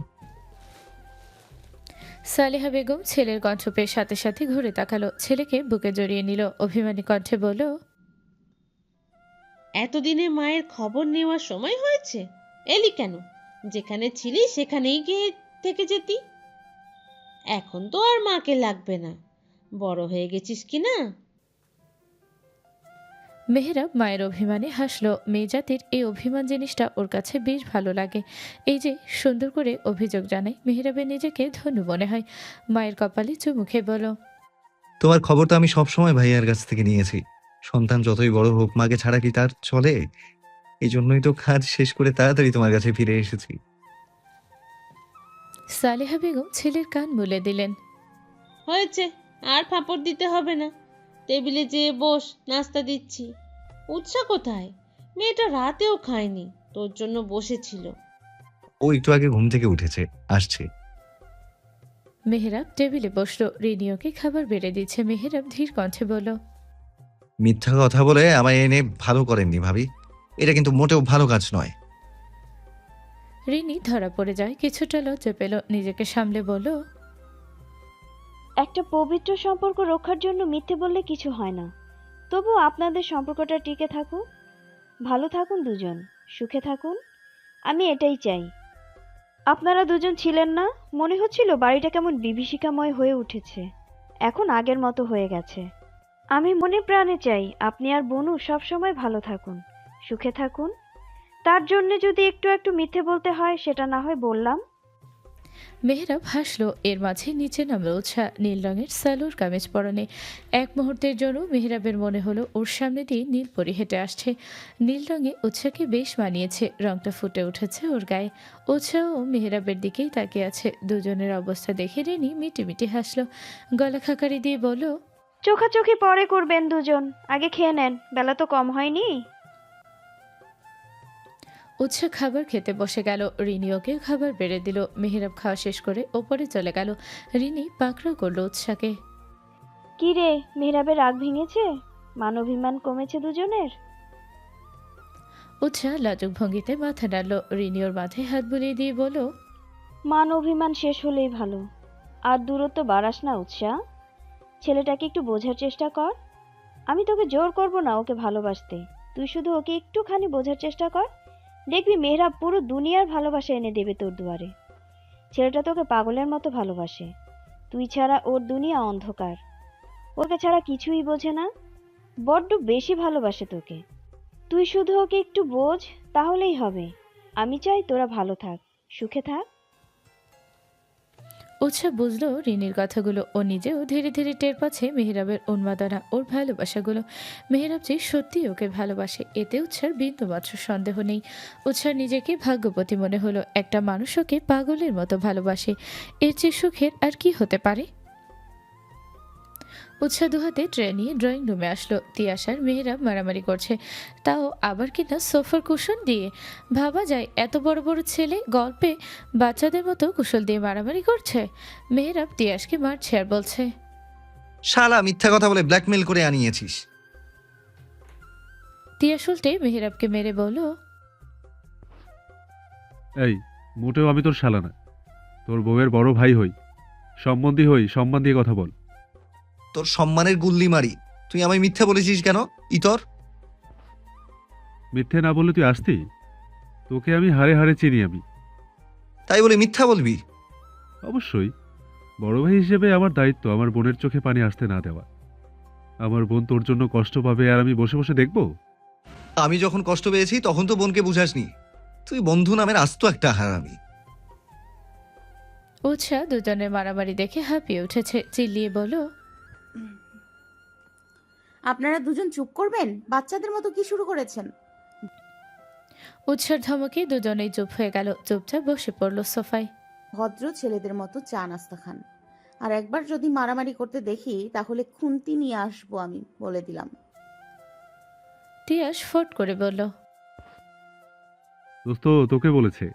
সালেহা বেগম ছেলের কণ্ঠ পেয়ে সাথে সাথে ঘুরে তাকালো। ছেলেকে বুকে জড়িয়ে নিল। অভিমানী কণ্ঠে বলল, এতদিনে মায়ের খবর নেওয়ার সময় হয়েছে? এলি কেন? যেখানে ছিলি সেখানেই গিয়ে থেকে যেতি। এখন তো আর মাকে লাগবে না, বড় হয়ে গেছিস কি না। মেহেরাব মায়ের অভিমানে হাসলো। মেয়ে জাতির এই অভিমান জিনিসটা ওর কাছে বেশ ভালো লাগে। এই যে সুন্দর করে অভিযোগ জানায়, মেহেরাবের নিজেকে ধন্য মনে হয়। মায়ের কপালে চুমু খেয়ে বলল, তোমার খবর তো আমি সবসময় ভাইয়ার কাছ থেকে নিয়েছি। সন্তান যতই বড় হোক, মাকে ছাড়া কি তার চলে? এই জন্যই তো কাজ শেষ করে তাড়াতাড়ি তোমার কাছে ফিরে এসেছি। সালেহা বেগম ছেলের কান মুলে দিলেন। হয়েছে, আর ফাপড় দিতে হবে না। টেবিলে যেয়ে বস, নাস্তা দিচ্ছি। উৎসা কোথায়? মেয়েটা রাতেও খায়নি, তোর জন্য বসেছিল। ও একটু আগে ঘুম থেকে উঠেছে, আসছে। মেহেরাব টেবিলে বসলো। রিনিওকে খাবার বেড়ে দিচ্ছে। মেহেরাব ধীর কণ্ঠে বলল, মিথ্যা কথা বলে আমায় এনে ভালো করেননি ভাবি। এটা কিন্তু মোটেও ভালো কাজ নয়। রিনি ধরা পড়ে যায়। কিছুটা লজ্জা পেল, নিজেকে সামলে বলল, একটা পবিত্র সম্পর্ক রক্ষার জন্য মিথ্যে বললে কিছু হয় না। তবু আপনাদের সম্পর্কটা টিকে থাকুক, ভালো থাকুন দুজন, সুখে থাকুন। আমি এটাই চাই। আপনারা দুজন ছিলেন না, মনে হচ্ছিল বাড়িটা কেমন বিভীষিকাময় হয়ে উঠেছে। এখন আগের মতো হয়ে গেছে। আমি মনে প্রাণে চাই আপনি আর বনু সবসময় ভালো থাকুন, সুখে থাকুন। তার জন্য যদি একটু একটু মিথ্যে বলতে হয়, সেটা না হয় বললাম। মেহেরাব হাসলো। এর মাঝে নিচে নামলো উৎসা, নীল রঙের সালোয়ার কামিজ পরনে। এক মুহূর্তের জন্য মেহেরাবের মনে হলো ওর সামনে দিয়ে নীল পরি হেঁটে আসছে। নীল রঙে উৎসাকে বেশ মানিয়েছে, রংটা ফুটে উঠেছে ওর গায়ে। উৎসাও মেহেরাবের দিকেই তাকিয়ে আছে। দুজনের অবস্থা দেখে রেনি মিটিমিটি হাসলো। গলা খাকারি দিয়ে বলল, চোখাচোখি পরে করবেন দুজন, আগে খেয়ে নেন, বেলা তো কম হয়নি। উৎসা খাবার খেতে বসে গেল। রিনি ওকে খাবার বেড়ে দিল। মেহেরাব খাওয়া শেষ করে ওপরে চলে গেল। রিনি পাকড়াও করলো উৎসাকে। কি রে, মেহরাবের রাগ ভেঙেছে? মান অভিমান কমেছে দুজনের? উৎসা লাজুক ভঙ্গিতে মাথা নাড়ল। রিনি ওর মাথায় হাত বুলিয়ে দিয়ে বলল, মান অভিমান শেষ হলেই ভালো। আর দূরত্ব বাড়াস না উৎসাহ। ছেলেটাকে একটু বোঝার চেষ্টা কর। আমি তোকে জোর করব না ওকে ভালোবাসতে। তুই শুধু ওকে একটুখানি বোঝার চেষ্টা কর, দেখবি মেহরাব পুরো দুনিয়ার ভালোবাসা এনে দেবে তোর দুয়ারে। ছেলেটা তোকে পাগলের মতো ভালোবাসে। তুই ছাড়া ওর দুনিয়া অন্ধকার। ওকে ছাড়া কিছুই বোঝে না, বড্ড বেশি ভালোবাসে তোকে। তুই শুধু ওকে একটু বোঝ, তাহলেই হবে। আমি চাই তোরা ভালো থাক, সুখে থাক। উৎসা বুঝলো রিনির কথাগুলো। ও নিজেও ধীরে ধীরে টের পাচ্ছে মেহেরাবের উন্মাদনা, ওর ভালোবাসাগুলো। মেহেরাব যে সত্যি ওকে ভালোবাসে, এতে উৎসার বিন্দুমাত্র সন্দেহ নেই। উৎসার নিজেকে ভাগ্যবতী মনে হলো। একটা মানুষ ওকে পাগলের মতো ভালোবাসে, এর চেয়ে সুখের আর কি হতে পারে। উৎসা দুহাতে ট্রে নিয়ে ড্রয়িং রুমে আসলো। তিয়াস আর মেহেরাব মারামারি করছে, তাও আবার কিনা সোফার কুশন দিয়ে। ভাবা যায় এত বড় বড় ছেলে গল্পে বাচ্চাদের মতো কুশল দিয়ে মারামারি করছে। মেহেরাব তিয়াসকে মারছে আর বলছে, শালা মিথ্যা কথা বলে ব্ল্যাকমেল করে আনিয়েছিস। তিয়াস উল্টে মেহেরাবকে মেরে বলল, এই, মোটেও আমি তোর শালা না, তোর বউয়ের বড় ভাই হই, সম্বন্ধী হই, সম্মান দিয়ে কথা বল। তোর সম্মানের গুল্লি মারি। তুই আমায় মিথ্যা বলেছিস কেন ইতর? মিথ্যে না বললে তুই আসতি? তোকে আমি হাড়ে হাড়ে চিনি আমি। তাই বলে মিথ্যা বলবি? অবশ্যই, বড় ভাই হিসেবে আমার দায়িত্ব আমার বোনের চোখে পানি আসতে না দেওয়া। আমার বোন তোর জন্য কষ্ট পাবে আর আমি বসে বসে দেখব? আমি যখন কষ্ট পেয়েছি তখন তো বোনকে বুঝাসনি। তুই বন্ধু নামের আস্ত একটা হারামি। উৎসা দুজনের মারামারি দেখে হাঁপিয়ে উঠেছে, চিল্লিয়ে বলল, আপনারা দুজন চুপ করবেন? বাচ্চাদের মতো কি শুরু করেছেন? উৎসার ধমকে দুজনেই চুপ হয়ে গেল। চুপচাপ বসে পড়ল সোফায়। ভদ্র ছেলেদের মতো চা নাস্তা খান, আর একবার যদি মারামারি করতে দেখি তাহলে খুন্তি নিয়ে আসবো, আমি বলে দিলাম। তিয়াস ফট করে বলল। দোস্ত তোকে বলেছে।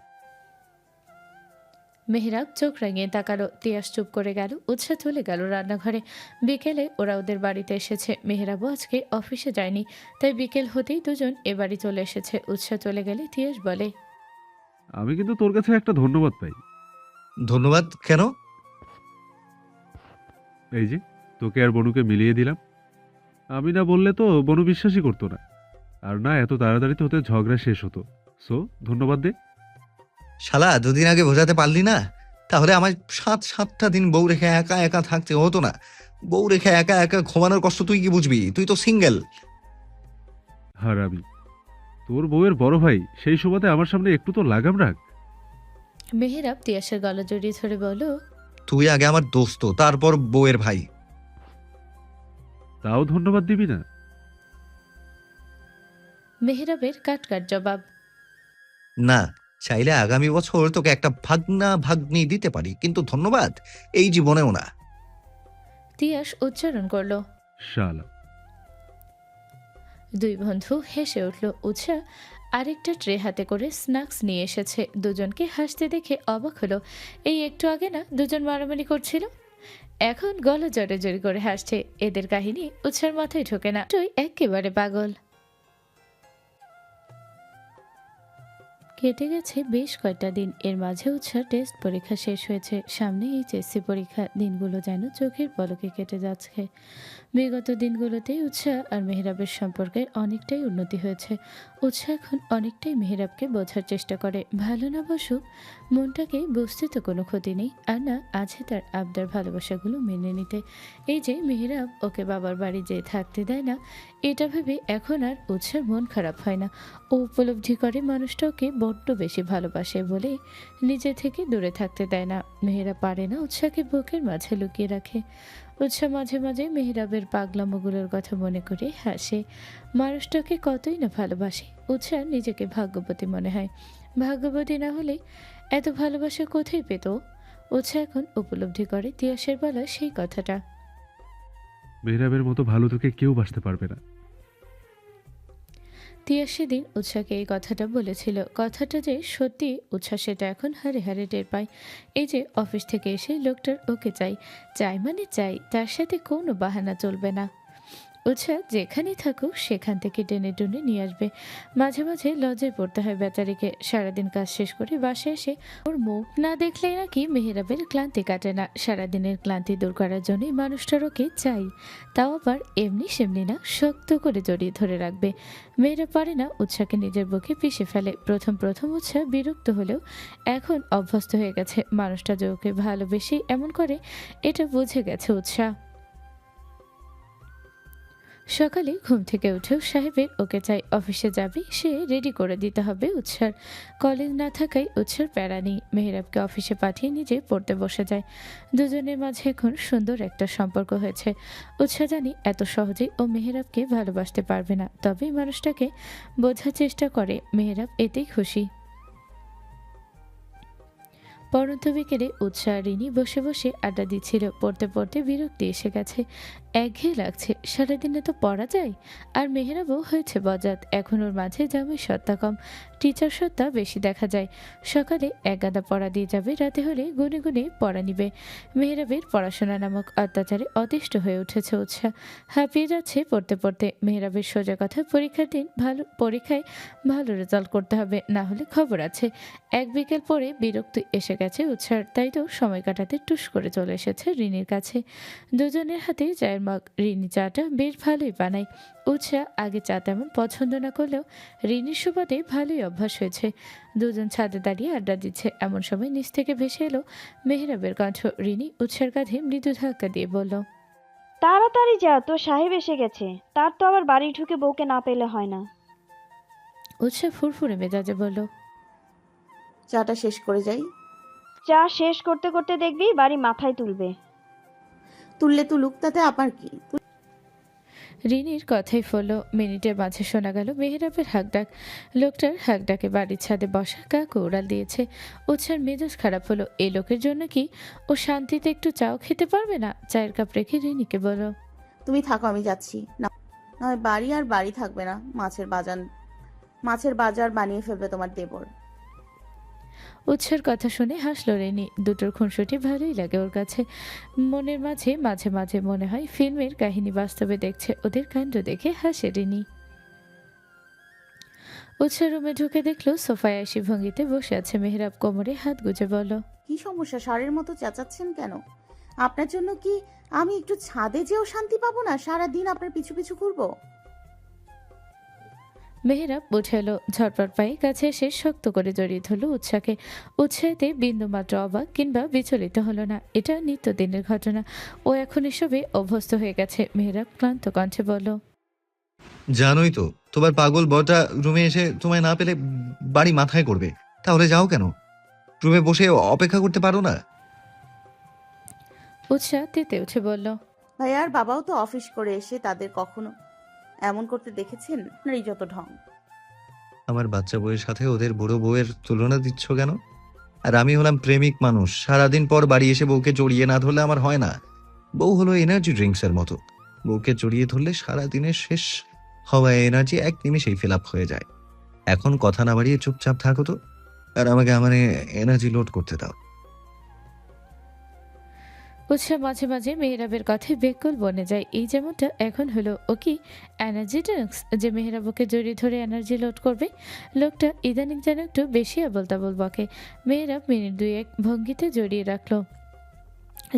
মেহরাব চোখ রাঙিয়ে তাকালো। তিয়াস চুপ করে গেল। উৎসাহ চলে গেল রান্নাঘরে। বিকেলে ওরা ওদের বাড়িতে এসেছে। মেহরাবও আজকে অফিসে যায়নি, তাই বিকেল হতেই দুজন এ বাড়ি চলে এসেছে। উৎসাহ চলে গেলে তিয়াস বলে, আমি কিন্তু তোর কাছে একটা ধন্যবাদ পাই। ধন্যবাদ কেন? এই যে তোকে আর বনুকে মিলিয়ে দিলাম। আমি না বললে তো বনু বিশ্বাসই করতো না, আর না এত তাড়াতাড়ি তো ওদের ঝগড়া শেষ হতো। সো ধন্যবাদ দে। শালা, দুদিন আগে বোঝাতে পারলি না? তাহলে আমার 7-7টা দিন বউ রেখে একা একা থাকতে হতো না। বউ রেখে একা একা ঘুমানোর কষ্ট তুই কি বুঝবি? তুই তো সিঙ্গেল। আর আমি তোর বউয়ের বড় ভাই, সেই সুবাদে আমার সামনে একটু তো লাগাম রাখ। মেহরাব তিয়াসের গলা জড়িয়ে ধরে বলল, তুই আগে আমার দোস্ত, তারপর বউয়ের ভাই। তাও ধন্যবাদ দিবি না? মেহরাবের কাট কাট জবাব। না, চাইলে আগামী বছর তোকে একটা ভাগনা ভাগ্নি দিতে পারি, কিন্তু ধন্যবাদ এই জীবনেও না। তিয়াস উচ্চারণ করলো। শালা। দুই বন্ধু হেসে উঠল। উৎসাহ আরেকটা ট্রে হাতে করে স্ন্যাক্স নিয়ে এসেছে। দুজনকে হাসতে দেখে অবাক হলো। এই একটু আগে না দুজন মারামারি করছিল, এখন গলা জড়ে জড়ি করে হাসছে। এদের কাহিনী উৎসার মাথায় ঢোকে না। তুই একেবারে পাগল। কেটে গেছে বেশ কয়েকটা দিন। এর মাঝে উৎসার টেস্ট পরীক্ষা শেষ হয়েছে। সামনে এইচএসসি পরীক্ষা। দিনগুলো যেন চোখের পলকে কেটে যাচ্ছে। বিগত দিনগুলোতেই উৎসাহ আর মেহরাবের সম্পর্কে অনেকটাই উন্নতি হয়েছে। উৎসাহ এখন অনেকটাই মেহরাবকে বোঝার চেষ্টা করে। ভালো না বসুক, মনটাকে বুঝতে তো কোনো ক্ষতি নেই, আর না আছে তার আবদার ভালোবাসাগুলো মেনে নিতে। এই যে মেহরাব ওকে বাবার বাড়ি যেয়ে থাকতে দেয় না, এটা ভেবে এখন আর উৎসার মন খারাপ হয় না। ও উপলব্ধি করে মানুষটা ওকে বড্ড বেশি ভালোবাসে বলে নিজে থেকে দূরে থাকতে দেয় না। মেহেরা পারে না উৎসাহকে বুকের মাঝে লুকিয়ে রাখে। উৎসাহ মাঝে মাঝে মেহরাবের পাগলামোগুলোর কথা মনে করে হাসে। মানুষটাকে কতই না ভালোবাসে। উৎসাহ নিজেকে ভাগ্যবতী মনে হয়। ভাগ্যবতী না হলে এত ভালোবাসা কোথায় পেত? উৎসাহ এখন উপলব্ধি করে তিয়াসের বলা সেই কথাটা। মেহরাবের মতো ভালো তোকে কেউ বাসতে পারবে না। তিয়াস সেদিন উৎসাহকে এই কথাটা বলেছিল। কথাটা যে সত্যি উৎসাহ সেটা এখন হারে হারে টের পায়। এই যে অফিস থেকে এসে লোকটার ওকে চাই, চাই মানে চাই, তার সাথে কোনো বাহানা চলবে না। উৎসাহ যেখানেই থাকুক সেখান থেকে টেনে টুনে নিয়ে আসবে। মাঝে মাঝে লজ্জায় পড়তে হয় বেচারিকে। সারাদিন কাজ শেষ করে বাসায় এসে ওর মুখ না দেখলেই নাকি মেহেরাবের ক্লান্তি কাটে না। সারাদিনের ক্লান্তি দূর করার জন্যই মানুষটার ওকে চাই, তাও আবার এমনি সেমনি না, শক্ত করে জড়িয়ে ধরে রাখবে। মেয়েরা পারে না উৎসাহকে নিজের বুকে পিষে ফেলে। প্রথম প্রথম উৎসাহ বিরক্ত হলেও এখন অভ্যস্ত হয়ে গেছে। মানুষটা যে ওকে ভালোবেসে এমন করে এটা বুঝে গেছে উৎসাহ। সকালে ঘুম থেকে উঠেও সাহেবের ওকে চাই। অফিসে যাবে, সে রেডি করে দিতে হবে উৎসার। কলেজ না থাকায় উৎসার প্যারা নেই। মেহরাবকে অফিসে পাঠিয়ে নিজে পড়তে বসে যায়। দুজনের মাঝে এখন সুন্দর একটা সম্পর্ক হয়েছে। উৎসাহ জানি এত সহজেই ও মেহরাবকে ভালোবাসতে পারবে না, তবে মানুষটাকে বোঝার চেষ্টা করে। মেহরাব এতেই খুশি। পরন্ত বিকেলে উৎসাহ রিনি বসে বসে আড্ডা দিচ্ছিল। পড়তে পড়তে বিরক্তি এসে গেছে, একঘেয়ে লাগছে। সারাদিনে তো পড়া যায়। আর মেহরাবও হয়েছে বজাত। এখন ওর মাঝে জামাই সত্তা কম, টিচার সত্তা বেশি দেখা যায়। সকালে এক গাদা পড়া দিয়ে যাবে, রাতে হলে গুনে গুনে পড়া নিবে। মেহরাবের পড়াশোনা নামক অত্যাচারে অতিষ্ঠ হয়ে উঠেছে উৎসাহ। হাঁপিয়ে যাচ্ছে পড়তে পড়তে। মেহরাবের সোজা কথা, পরীক্ষার দিন পরীক্ষায় ভালো রেজাল্ট করতে হবে, না হলে খবর আছে। এক বিকেল পরে বিরক্তি এসে গেছে উৎসার, তাই তো সময় কাটাতে টুস করে চলে এসেছে রিনির কাছে। দুজনের হাতে চায়ের মগ। রিনি চাটা বেশ ভালোই বানায়। উৎসাহ আগে চা তেমন পছন্দ না করলেও রিনির সুবাদে ভালোই অভ্যাস হয়েছে। দুজন ছাদে দাঁড়িয়ে আড্ডা দিচ্ছে, এমন সময় নিচ থেকে ভেসে এলো মেহরাবের কণ্ঠ। রিনি উৎসার কাঁধে মৃদু ধাক্কা দিয়ে বলল, তাড়াতাড়ি যা, তোর সাহেব এসে গেছে। তার তো আবার বাড়ি ঢুকে বউকে না পেলে হয় না। উৎসাহ ফুরফুরে মেজাজে বলল, চাটা শেষ করে যাই। চা শেষ করতে করতে দেখবি বাড়ি মাথায় তুলবে। তুললে তুলুক, তাতে আবার কি? রিনির কথাই ফলো মিনিটের মাঝে শোনা গেল মেহেরাবের হাঁকডাক। লোকটার হাঁকডাকে বাড়ির ছাদে বসা কাকু উড়াল দিয়েছে। উৎসার মেজাজ খারাপ হলো। এই লোকের জন্য কি ও শান্তিতে একটু চাও খেতে পারবে না? চায়ের কাপ রেখে রিনিকে বলো, তুমি থাকো, আমি যাচ্ছি না। নয় বাড়ি আর বাড়ি থাকবে না, মাছের বাজার বানিয়ে ফেলবে তোমার দেবর। উৎসার কথা শুনে হাসলো রেনি। দুটোর খুনসুটি ভালোই লাগে ওর কাছে। মনের মাঝে মাঝে মাঝে মনে হয় ফিল্মের কাহিনী বাস্তবে দেখছে। ওদের কাণ্ড দেখে হাসে রিনি। উৎসার রুমে ঢুকে দেখলো সোফায় আশি ভঙ্গিতে বসে আছে মেহরাব। কোমরে হাত গুজে বলো, কি সমস্যা? ষাঁড়ের মতো চেঁচাচ্ছেন কেন? আপনার জন্য কি আমি একটু ছাদে যেও শান্তি পাবো না? সারা দিন আপনার পিছু পিছু ঘুরবো? মেহরাব উঠে এলো। ঝটপট পায়ে কাছে এসে শক্ত করে জড়িয়ে ধরল উৎসাকে। উৎসাহেতে বিন্দুমাত্র অবাক কিংবা বিচলিত হলো না। এটা নিত্যদিনের ঘটনা। ও এখন এসবে অভ্যস্ত হয়ে গেছে। মেহরাব ক্লান্ত কণ্ঠে বলল, জানোই তো তোমার পাগল বউটা রুমে এসে তোমায় না পেলে বাড়ি মাথায় করবে। তাহলে যাও কেন? রুমে বসে অপেক্ষা করতে পারো না? উৎসাহ তেতে উঠে বলল, ভাইয়ার বাবাও তো অফিস করে এসে তাদের কখনো এমন করতে দেখেছেন? আপনারই যত ঢং। আমার বাচ্চা বউয়ের সাথে ওদের বুড়ো বউয়ের তুলনা দিচ্ছ কেন? আর আমি হলাম প্রেমিক মানুষ। সারাদিন পর বাড়ি এসে বউকে জড়িয়ে না ধরলে আমার হয় না। বউ হলো এনার্জি ড্রিঙ্কস এর মতো। বউকে জড়িয়ে ধরলে সারাদিনের শেষ হওয়া এনার্জি এক নিমেষেই ফিল আপ হয়ে যায়। এখন কথা না বাড়িয়ে চুপচাপ থাকো তো, আর আমাকে আমার এনার্জি লোড করতে দাও। উৎসাহ মাঝে মাঝে মেহরাবের কথায় বেকুল বনে যায়। এই যেমনটা এখন হলো। ও কি এনার্জি ড্রিঙ্কস যে মেহরাব ওকে জড়িয়ে ধরে এনার্জি লোড করবে? লোকটা ইদানিং যেন একটু বেশি আবল তাবল বকে। মেহরাব মিনিট দুয়েক ভঙ্গিতে জড়িয়ে রাখলো।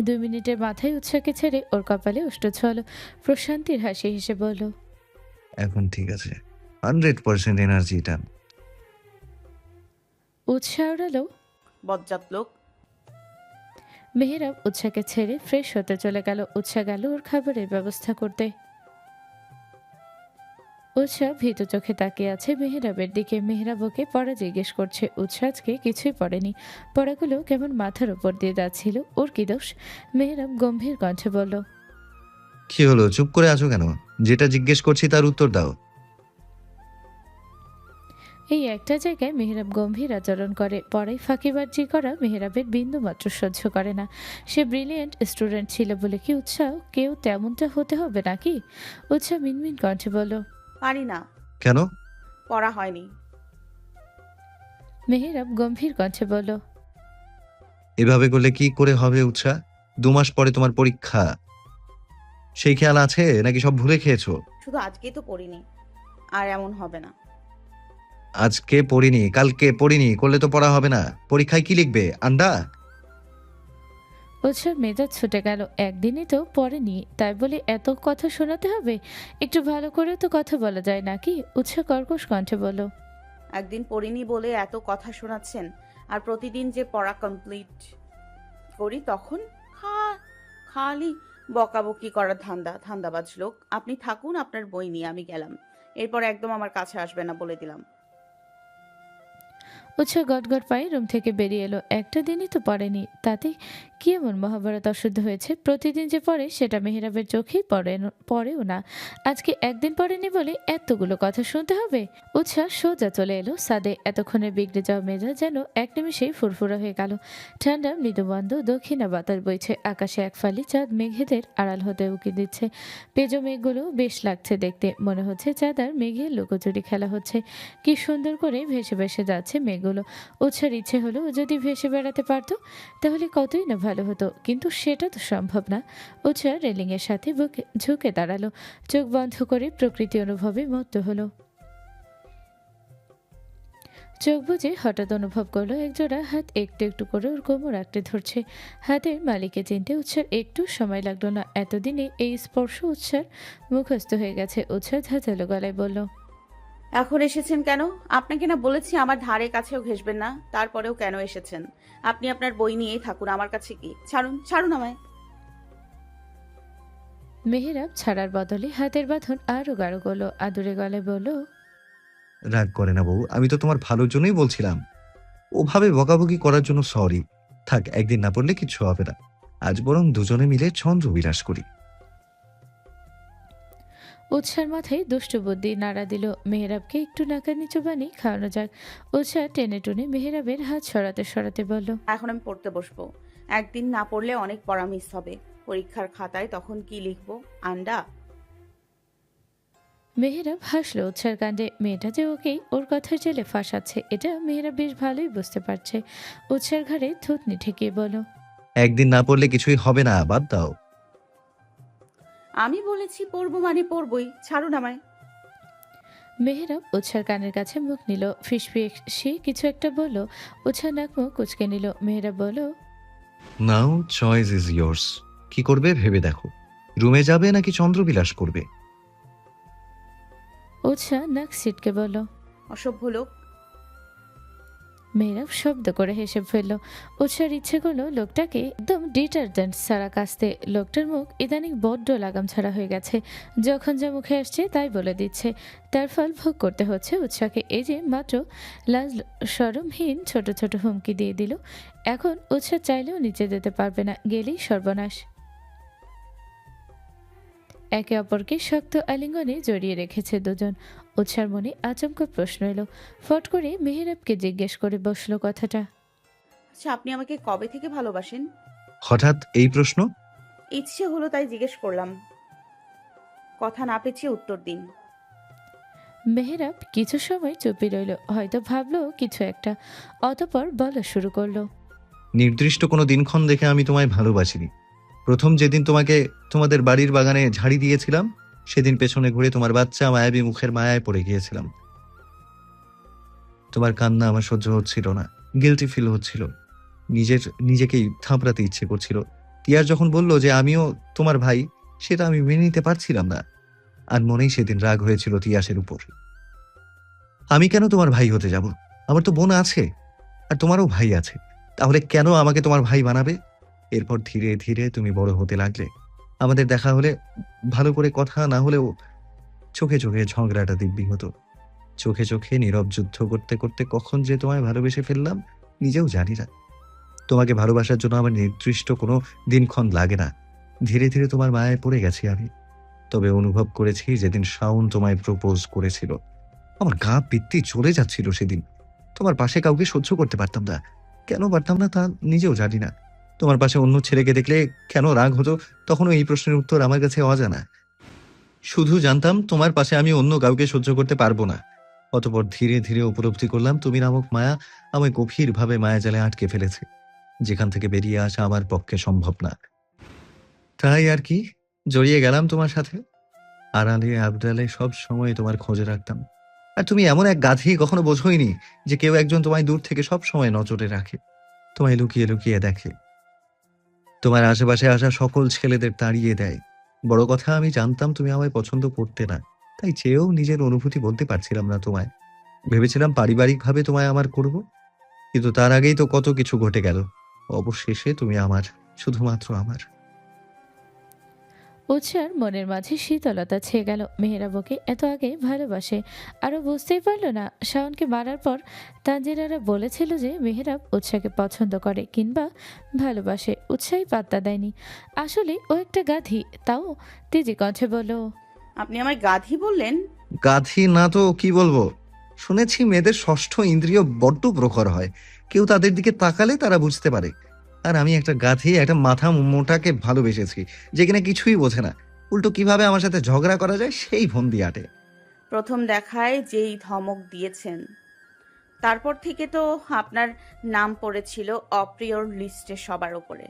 2 মিনিটের মাথায় উৎসাহকে ছেড়ে ওর কপালে উষ্ঠ ছোঁয়ালো। প্রশান্তির হাসি হেসে বলল, এখন ঠিক আছে, 100% এনার্জি টান। উৎসাহ উড়ালো। বজ্জাত লোক। মেহরাব উৎসাহকে ছেড়ে ফ্রেশ হতে চলে গেল। উৎসাহ গেল ওর খাবারের ব্যবস্থা করতে। উৎসাহ ভীত চোখে তাকিয়ে আছে মেহরাবের দিকে। মেহরাব ওকে পড়া জিজ্ঞেস করছে। উৎসাহ আজকে কিছুই পড়েনি। পড়াগুলো কেমন মাথার উপর দিয়ে যাচ্ছিল। ওর কি দোষ? মেহরাব গম্ভীর কণ্ঠে বলল, কি হলো, চুপ করে আছো কেন? যেটা জিজ্ঞেস করছি তার উত্তর দাও। এই একটা জায়গায় মেহরাব গম্ভীর আচরণ করে। পড়াই ফাঁকিবাজি করা মেহরাবের বিন্দু মাত্র সহ্য করে না। সে ব্রিলিয়েন্ট স্টুডেন্ট ছিল বলে কি উৎসাহ কেউ তেমনটা হতে হবে নাকি? উৎসাহ মিনমিন কণ্ঠে বলল, পারি না, কেন? পড়া হয়নি। মেহরাব গম্ভীর কণ্ঠে বলল, এভাবে করলে কি করে হবে উৎসাহ? 2 মাস পরে তোমার পরীক্ষা, সেই খেয়াল আছে নাকি সব ভুলে খেয়েছো? শুধু আজকেই তো পড়িনি, আর এমন হবে না। আজকে পড়িনি, কালকে পড়িনি করলে তো পড়া হবে না। পরীক্ষায় কি লিখবে, আন্ডা? উৎসাহ মেজাজ ছুটে গেল। একদিনই তো পড়েনি তাই বলে এত কথা শোনাতে হবে? একটু ভালো করে তো কথা বলা যায় নাকি? উৎসাহ কর্কশ কণ্ঠে বলল, একদিন পড়িনি বলে এত কথা শোনাচ্ছেন, আর প্রতিদিন যে পড়া কমপ্লিট করি তখন খালি বকাবকি করার ধান্দাবাজ লোক। আপনি থাকুন আপনার বই নিয়ে, আমি গেলাম। এরপর একদম আমার কাছে আসবে না, বলে দিলাম। উৎসাহ গটগট পায়ে রুম থেকে বেরিয়ে এলো। একটা দিনই তো পড়েনি, তাতে কি এমন মহাভারত অশুদ্ধ হয়েছে? প্রতিদিন যে পড়ে সেটা মেহরাবের চোখেই পড়েও না। আজকে একদিন পড়েনি বলে এতগুলো কথা শুনতে হবে? উৎসাহ সোজা চলে এলো সাদে। এতক্ষণে বিগড়ে যাওয়া মেজাজ যেন এক নিমিষেই ফুরফুরা হয়ে গেল। ঠান্ডা মৃদুবন্ধ দক্ষিণা বাতাস বইছে। আকাশে এক ফালি চাঁদ মেঘেদের আড়াল হতে উকি দিচ্ছে। পেজো মেঘগুলো বেশ লাগছে দেখতে। মনে হচ্ছে চাঁদ আর মেঘের লুকোচুরি খেলা হচ্ছে। কি সুন্দর করে ভেসে ভেসে যাচ্ছে মেঘগুলো। উৎসার ইচ্ছে হলো যদি ভেসে বেড়াতে পারতো তাহলে কতই না ভালো হতো, কিন্তু সেটা তো সম্ভব না। উৎসাহ রেলিং এর সাথে ঝুঁকে দাঁড়ালো। চোখ বন্ধ করে প্রকৃতি অনুভবে মত্ত হলো। চোখ বুজে হঠাৎ অনুভব করলো একজোড়া হাত একটু একটু করে ওর কোমর আঁকড়ে ধরছে। হাতের মালিকে চিনতে উৎসার একটু সময় লাগলো না। এতদিনে এই স্পর্শ উৎসার মুখস্থ হয়ে গেছে। উৎসাহ ঝাঁঝালো গলায় বলল, এখন এসেছেন কেন? আপনাকে না বলেছি আমার ধারে কাছেও ঘেসবেন না, তারপরেও কেন এসেছেন? আপনি আপনার বই নিয়েই থাকুন, আমার কাছে কি? ছাড়ুন, ছাড়ুন আমায়। মেহেরাব ছাড়ার বদলে হাতের বাঁধন আরো গাঢ় করলো। আদুরে গলায় বলল, রাগ করে না বউ, আমি তো তোমার ভালোর জন্যই বলছিলাম। ওভাবে বকাবকি করার জন্য সরি। থাক, একদিন না পড়লে কিচ্ছু হবে না। আজ বরং দুজনে মিলে ছন্দ বিলাস করি। উৎসার মাথায় দুষ্টু বুদ্ধি নাড়া দিল, মেহেরাবকে একটু নাকা নিচু বানিয়ে খাওয়ানো যাক। উৎসা টেনে টুনে মেহেরাবের হাত সরাতে সরাতে বলল, এখন আমি পড়তে বসবো। একদিন না পড়লে অনেক পড়া মিস হবে। পরীক্ষার খাতায় তখন কি লিখবো? আন্ডা? মেহেরাব হাসলো উৎসার কাণ্ডে। মেয়েটা যে ওকেই ওর কথার জেলে ফাঁসাচ্ছে এটা মেহেরাব বেশ ভালোই বুঝতে পারছে। উৎসার ঘাড়ে থুতনি ঠেকিয়ে বলল, একদিন না পড়লে কিছুই হবে না, বাদ দাও। আমি বলেছি পড়বো মানে পড়বই, ছাড়ুন আমায়। মেহেরাব উৎসার কানের কাছে মুখ নিল, ফিসফিসে কিছু একটা বলল। উৎসার নাক মুখ কুচকে নিল। মেহেরাব বলল, নাও চয়েস ইজ ইয়ার্স। কি করবে ভেবে দেখো। রুমে যাবে নাকি চন্দ্রবিলাস করবে? উৎসা নাক সিটকে বলল। অসভ্য লোক। মেয়েরাব শব্দ করে হেসে ফেলল। উৎসার ইচ্ছে করলো লোকটাকে একদম ডিটারজেন্ট ছাড়া কাচতে। লোকটার মুখ ইদানিং বড্ড লাগাম ছাড়া হয়ে গেছে। যখন যা মুখে আসছে তাই বলে দিচ্ছে। তার ফল ভোগ করতে হচ্ছে উৎসাকে। এই যে মাত্র লাজ শরমহীন ছোট ছোট হুমকি দিয়ে দিল। এখন উৎসা চাইলেও নিচে যেতে পারবে না, গেলেই সর্বনাশ। একে অপরকে শক্ত আলিঙ্গনে জড়িয়ে রেখেছে দুজন। উৎসার মনে আচমকা প্রশ্ন এলো। ফট করে মেহেরাবকে জিজ্ঞেস করে বসলো কথাটা। আচ্ছা, আপনি আমাকে কবে থেকে ভালোবাসেন? হঠাৎ এই প্রশ্ন? ইচ্ছে হলো তাই জিজ্ঞেস করলাম। কথা না পেঁচিয়ে উত্তর দিন। মেহেরাব কিছু সময় চুপি রইল, হয়তো ভাবলো কিছু একটা। অতঃপর বলা শুরু করলো। নির্দিষ্ট কোনো দিনক্ষণ দেখে আমি তোমায় ভালোবাসিনি। প্রথম যেদিন তোমাকে তোমাদের বাড়ির বাগানে ঝাড়ি দিয়েছিলাম, সেদিন পেছনে ঘুরে তোমার বাচ্চা মায়াবী মুখের মায়ায় পড়ে গিয়েছিলাম। তোমার কান্না আমার সহ্য হচ্ছিল না, গিল্টি ফিল হচ্ছিল, নিজেকেই থাপড়াতে ইচ্ছে করছিল। টিয়ার যখন বলল যে আমিও তোমার ভাই, সেটা আমি মেনে নিতে পারছিলাম না। আর মনেই সেদিন রাগ হয়েছিল তিয়াসের উপর। আমি কেন তোমার ভাই হতে যাব? আমার তো বোন আছে, আর তোমারও ভাই আছে। তাহলে কেন আমাকে তোমার ভাই বানাবে? এরপর ধীরে ধীরে তুমি বড় হতে লাগলে। আমাদের দেখা হলে ভালো করে কথা না হলেও চোখে চোখে ঝগড়াটা দিব্যি হতো। চোখে চোখে নীরব যুদ্ধ করতে করতে কখন যে তোমায় ভালোবেসে ফেললাম নিজেও জানি না। তোমাকে ভালোবাসার জন্য আমার নির্দিষ্ট কোনো দিনক্ষণ লাগে না। ধীরে ধীরে তোমার মায়ায় পড়ে গেছি আমি। তবে অনুভব করেছি যেদিন শাওন তোমায় প্রপোজ করেছিল, আমার গা পিত্তি চলে যাচ্ছিল সেদিন। তোমার পাশে কাউকে সহ্য করতে পারতাম না। কেন পারতাম না তা নিজেও জানি না। তোমার পাশে অন্য ছেলেকে দেখলে কেন রাগ হতো, তখনও এই প্রশ্নের উত্তর আমার কাছে অজানা। শুধু জানতাম তোমার পাশে আমি অন্য কাউকে সহ্য করতে পারবো না। অতঃপর ধীরে ধীরে উপলব্ধি করলাম তুমি নামক মায়া আমায় গভীরভাবে মায়াজালে আটকে ফেলেছে, যেখান থেকে বেরিয়ে আসা আমার পক্ষে সম্ভব না। তাই আর কি, জড়িয়ে গেলাম তোমার সাথে। আড়ালে আবডালে সব সময় তোমার খোঁজে রাখতাম। আর তুমি এমন এক গাধি, কখনো বোঝোইনি যে কেউ একজন তোমায় দূর থেকে সব সময় নজরে রাখে, তোমায় লুকিয়ে লুকিয়ে দেখে, তোমার আশেপাশে আসা সকল ছেলেদের তাড়িয়ে দেয়। বড় কথা, আমি জানতাম তুমি আমায় পছন্দ করতে না, তাই চেয়েও নিজের অনুভূতি বলতে পারছিলাম না তোমায়। ভেবেছিলাম পারিবারিকভাবে তোমায় আমার করব, কিন্তু তার আগেই তো কত কিছু ঘটে গেল। অবশেষে তুমি আমার, শুধুমাত্র আমার। উৎসার মনের মাঝে শীতলতা ছেয়ে গেল। মেহেরাবকে এত আগে ভালোবাসে। আরও বুঝতেই পারলো না শাওনকে মারার পর তানজিরারা বলেছিল যে মেহেরাব উৎসাকে পছন্দ করে কিংবা ভালোবাসে। উৎসাহী পাত্তা দেয়নি। আসলে ও একটা গাধি, তাও তেজি কণ্ঠে বলল, আপনি আমায় গাধি বললেন? গাধি না তো কি বলবো? শুনেছি মেয়েদের ষষ্ঠ ইন্দ্রিয় বড্ড প্রখর হয়, কেউ তাদের দিকে তাকালে তারা বুঝতে পারে। আর আমি একটা গাধি, একটা মাথা মোটাকে ভালোবেসেছি, যে কিনা কিছুই বোঝে না। উল্টো কিভাবে আমার সাথে ঝগড়া করা যায় সেই ফন্দি আটে। প্রথম দেখায় যেই ধমক দিয়েছেন, তারপর থেকে তো আপনার নাম পড়েছিল অপ্রিয়র লিস্টে সবার উপরে।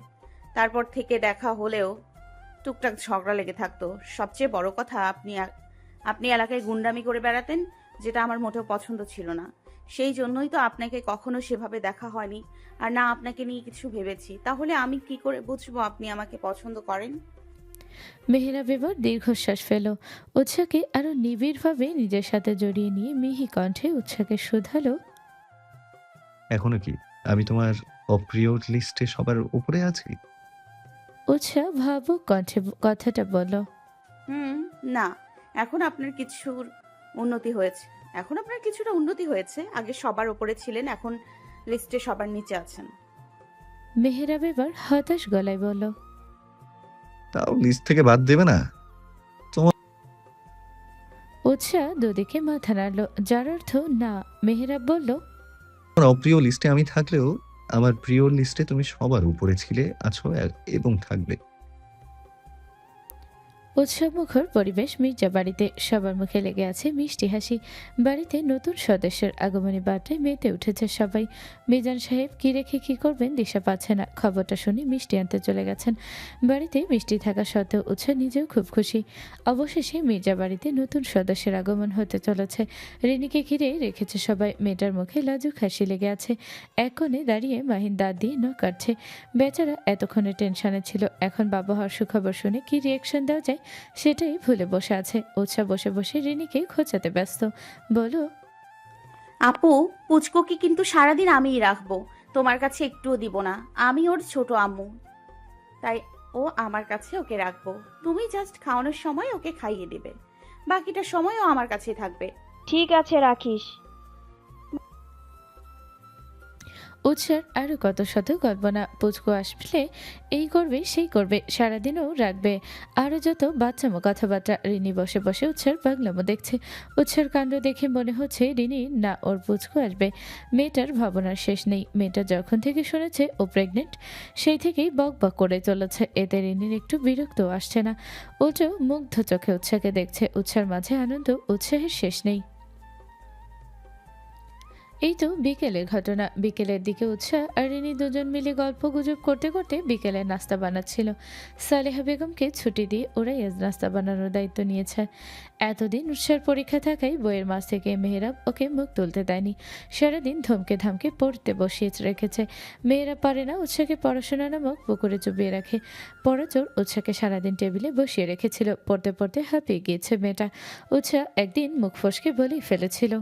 তারপর থেকে দেখা হলেও টুকটাক ঝগড়া লেগে থাকতো। সবচেয়ে বড় কথা, আপনি এলাকায় গুন্ডামি করে বেড়াতেন, যেটা আমার মোটেও পছন্দ ছিল না। সেই জন্যই তো আপনাকে কখনো সেভাবে দেখা হয়নি, আর না আপনাকে নিয়ে কিছু ভেবেছি। তাহলে আমি কি করে বুঝবো আপনি আমাকে পছন্দ করেন? মেহেরাব এবার দীর্ঘশ্বাস ফেল। উৎসাকে আরো নিবিড়ভাবে নিজের সাথে জড়িয়ে নিয়ে মিহি কণ্ঠে উৎসাকে শুধালো, এখনো কি আমি তোমার অপ্রিয় লিস্টে সবার উপরে আছি? উৎসা ভাবুক কণ্ঠে কথাটা বলল, না, এখন আপনার কিছুর উন্নতি হয়েছে। কিছুটা উন্নতি হয়েছে। আগে সবার উপরে ছিলেন, এখন লিস্টে সবার নিচে আছেন। মেহেরাব এবার হতাশ গলায় বলল, তাও লিস্ট থেকে বাদ দেবে না? উৎসাহ দুদিকে মাথা নাড়ল, যার অর্থ না। মেহেরাব বলল, আমার অপ্রিয় লিস্টে আমি থাকলেও আমার প্রিয় লিস্টে তুমি সবার উপরে ছিলে, আছো এবং থাকবে। উৎসবমুখর পরিবেশ মির্জা বাড়িতে। সবার মুখে লেগে আছে মিষ্টি হাসি। বাড়িতে নতুন সদস্যের আগমনী বার্তায় মেতে উঠেছে সবাই। মিজান সাহেব কি রেখে কি করবেন দিশা পাচ্ছে না। খবরটা শুনে মিষ্টি আনতে চলে গেছেন। বাড়িতে মিষ্টি থাকা সত্ত্বেও উৎসব নিজেও খুব খুশি। অবশেষে মির্জা বাড়িতে নতুন সদস্যের আগমন হতে চলেছে। রিনিকে ঘিরে রেখেছে সবাই। মেয়েটার মুখে লাজুক হাসি লেগে আছে। এক কোণে দাঁড়িয়ে মাহিন দাঁত দিয়ে নখ কাটছে। বেচারা এতক্ষণে টেনশনে ছিল, এখন বাবা হওয়ার সুখবর শুনে কি রিয়েকশন দেওয়া যায় সেটাই ভুলে বসে আছে। উৎসাহ বসে বসে রিনিকে খোঁচাতে ব্যস্ত। বলো, আপু, পুচকোকে কিন্তু সারাদিন আমিই রাখবো, তোমার কাছে একটুও দিব না। আমি ওর ছোট আম্মু, তাই ও আমার কাছে ওকে রাখবো। তুমি জাস্ট খাওয়ানোর সময় ওকে খাইয়ে দিবে, বাকিটা সময়ও আমার কাছেই থাকবে। ঠিক আছে, রাখিস। উৎসার আরো কত শত কল্পনা। পুচকু আসলে এই করবে সেই করবে, সারাদিনও রাখবে। আরো যত বাচ্চামো কথাবার্তা। রিনি বসে বসে উৎসার পাগলামো দেখছে। উৎসার কাণ্ড দেখে মনে হচ্ছে রিনি না ওর পুচকু আসবে। মেয়েটার ভাবনার শেষ নেই। মেয়েটা যখন থেকে শুনেছে ও প্রেগনেন্ট, সেই থেকেই বক বক করে চলেছে। এতে রিনির একটু বিরক্ত আসছে না। উল্টো মুগ্ধ চোখে উৎসাকে দেখছে। উৎসার মাঝে আনন্দ, উৎসাহের শেষ নেই। এই তো বিকেলের ঘটনা। বিকেলের দিকে উৎসাহ আর রিনি দুজন মিলে গল্প গুজব করতে করতে বিকেলের নাস্তা বানাচ্ছিল। সালেহা বেগমকে ছুটি দিয়ে ওরাই আজ নাস্তা বানানোর দায়িত্ব নিয়েছে। এতদিন উৎসার পরীক্ষা থাকায় বইয়ের মাঝ থেকে মেহেরাব ওকে মুখ তুলতে দেয়নি। সারাদিন ধমকে ধামকে পড়তে বসিয়ে রেখেছে। মেয়েরা পারে না উৎসাকে পড়াশোনা নামক পুকুরে চুবিয়ে রাখে। পড়াচোর উৎসাকে সারাদিন টেবিলে বসিয়ে রেখেছিল। পড়তে পড়তে হাঁপিয়ে গিয়েছে মেয়েটা। উৎসাহ একদিন মুখ ফসকে বলেই ফেলেছিল,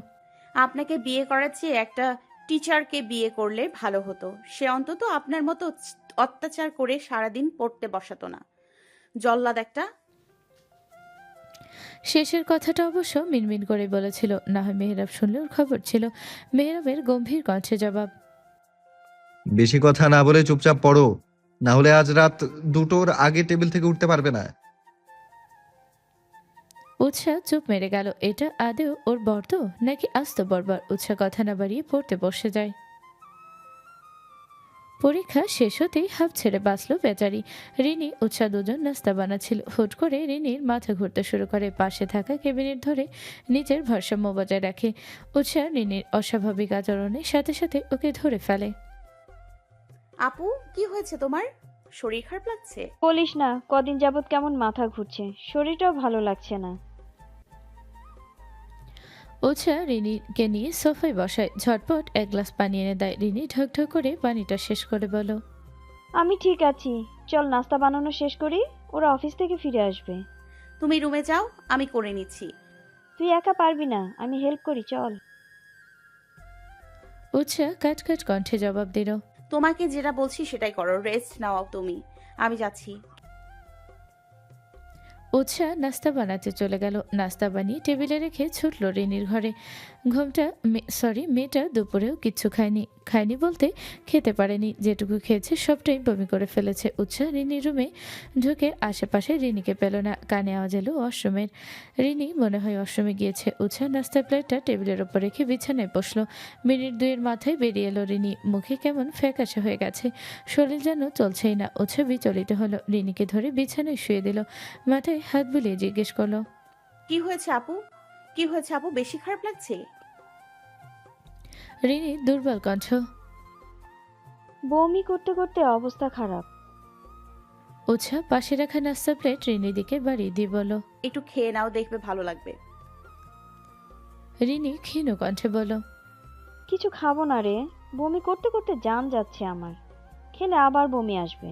আপনাকে বিয়ে করার চেয়ে একটা টিচারকে বিয়ে করলে ভালো হতো। সে অন্তত আপনার মতো অত্যাচার করে সারাদিন পড়তে বসাতো না। জল্লাদ একটা। শেষের কথাটা অবশ্য মিনমিন করে বলেছিল, না হয় মেহেরাব শুনলে ওর খবর ছিল। মেহেরাবের গম্ভীর কণ্ঠে জবাব, বেশি কথা না বলে চুপচাপ পড়ো, না হলে আজ রাত 2টোর আগে টেবিল থেকে উঠতে পারবে না। উৎসাহ চুপ মেরে গেল। এটা আদেও ওর বর্দ নাকি আস্ত বর্বর? উৎসাহ কথা না বাড়িয়ে পড়তে বসে যায়। পরীক্ষা শেষ হতেই হাঁপ ছেড়ে বাঁচল বেচারি। রিনি উৎসাহ দুজন নাস্তা বানাচ্ছিল। হুট করে রিনির মাথা ঘুরতে শুরু করে। পাশে থাকা কেবিনেট ধরে নিজের ভারসাম্য বজায় রাখে। উৎসাহ রিনির অস্বাভাবিক আচরণের সাথে সাথে ওকে ধরে ফেলে। আপু, কি হয়েছে তোমার? শরীর খারাপ লাগছে? বলিস না, কদিন যাবৎ কেমন মাথা ঘুরছে, শরীরটাও ভালো লাগছে না। উৎসাহ রিনিকে নিয়ে সোফায় বসায়। ঝটপট এক গ্লাস পানি এনে দেয়। রিনি ঢকঢক করে পানিটা শেষ করে বলো, আমি ঠিক আছি, চল নাস্তা বানানো শেষ করি, ওরা অফিস থেকে ফিরে আসবে। তুমি রুমে যাও, আমি করে নিচ্ছি। তুই একা পারবি না, আমি হেল্প করি, চল। উৎসাহ কাট কাট কণ্ঠে জবাব দিল, তোমাকে যেটা বলছি সেটাই করো, রেস্ট নাও তুমি। আমি যাচ্ছি। উৎসাহ নাস্তা বানাতে চলে গেল। নাস্তা বানিয়ে টেবিলে রেখে ছুটল রিনির ঘরে। মেয়েটা দুপুরেও কিচ্ছু খায়নি বলতে খেতে পারেনি। যেটুকু খেয়েছে সবটাই বমি করে ফেলেছে। উৎসাহ রিনির রুমে ঢুকে আশেপাশে রিনিকে পেল না। কানে আওয়াজ এলো অশ্রমের। রিনি মনে হয় অশ্রমে গিয়েছে। উৎসাহ নাস্তার প্লেটটা টেবিলের ওপর রেখে বিছানায় বসলো। মিনিট দুয়ের মাথায় বেরিয়ে এলো রিনি। মুখে কেমন ফ্যাকাশে হয়ে গেছে, শরীর যেন চলছেই না। উৎসাহ বিচলিত হলো। রিনিকে ধরে বিছানায় শুয়ে দিল। মাথায় হাত বুলিয়ে জিজ্ঞেস করলো, কি হয়েছে আপু? কি হয়েছে আপু? বেশি খারাপ লাগছে? রিনি দুর্বল কণ্ঠ, বমি করতে করতে অবস্থা খারাপ। উৎসাহ পাশে রাখা নাস্তার প্লেট রিনির দিকে বাড়িয়ে দিয়ে বলল, একটু খেয়ে নাও, দেখবে ভালো লাগবে। রিনি ক্ষীণ কণ্ঠে বলল, কিছু খাবো না রে, বমি করতে করতে জান যাচ্ছে আমার, খেলে আবার বমি আসবে।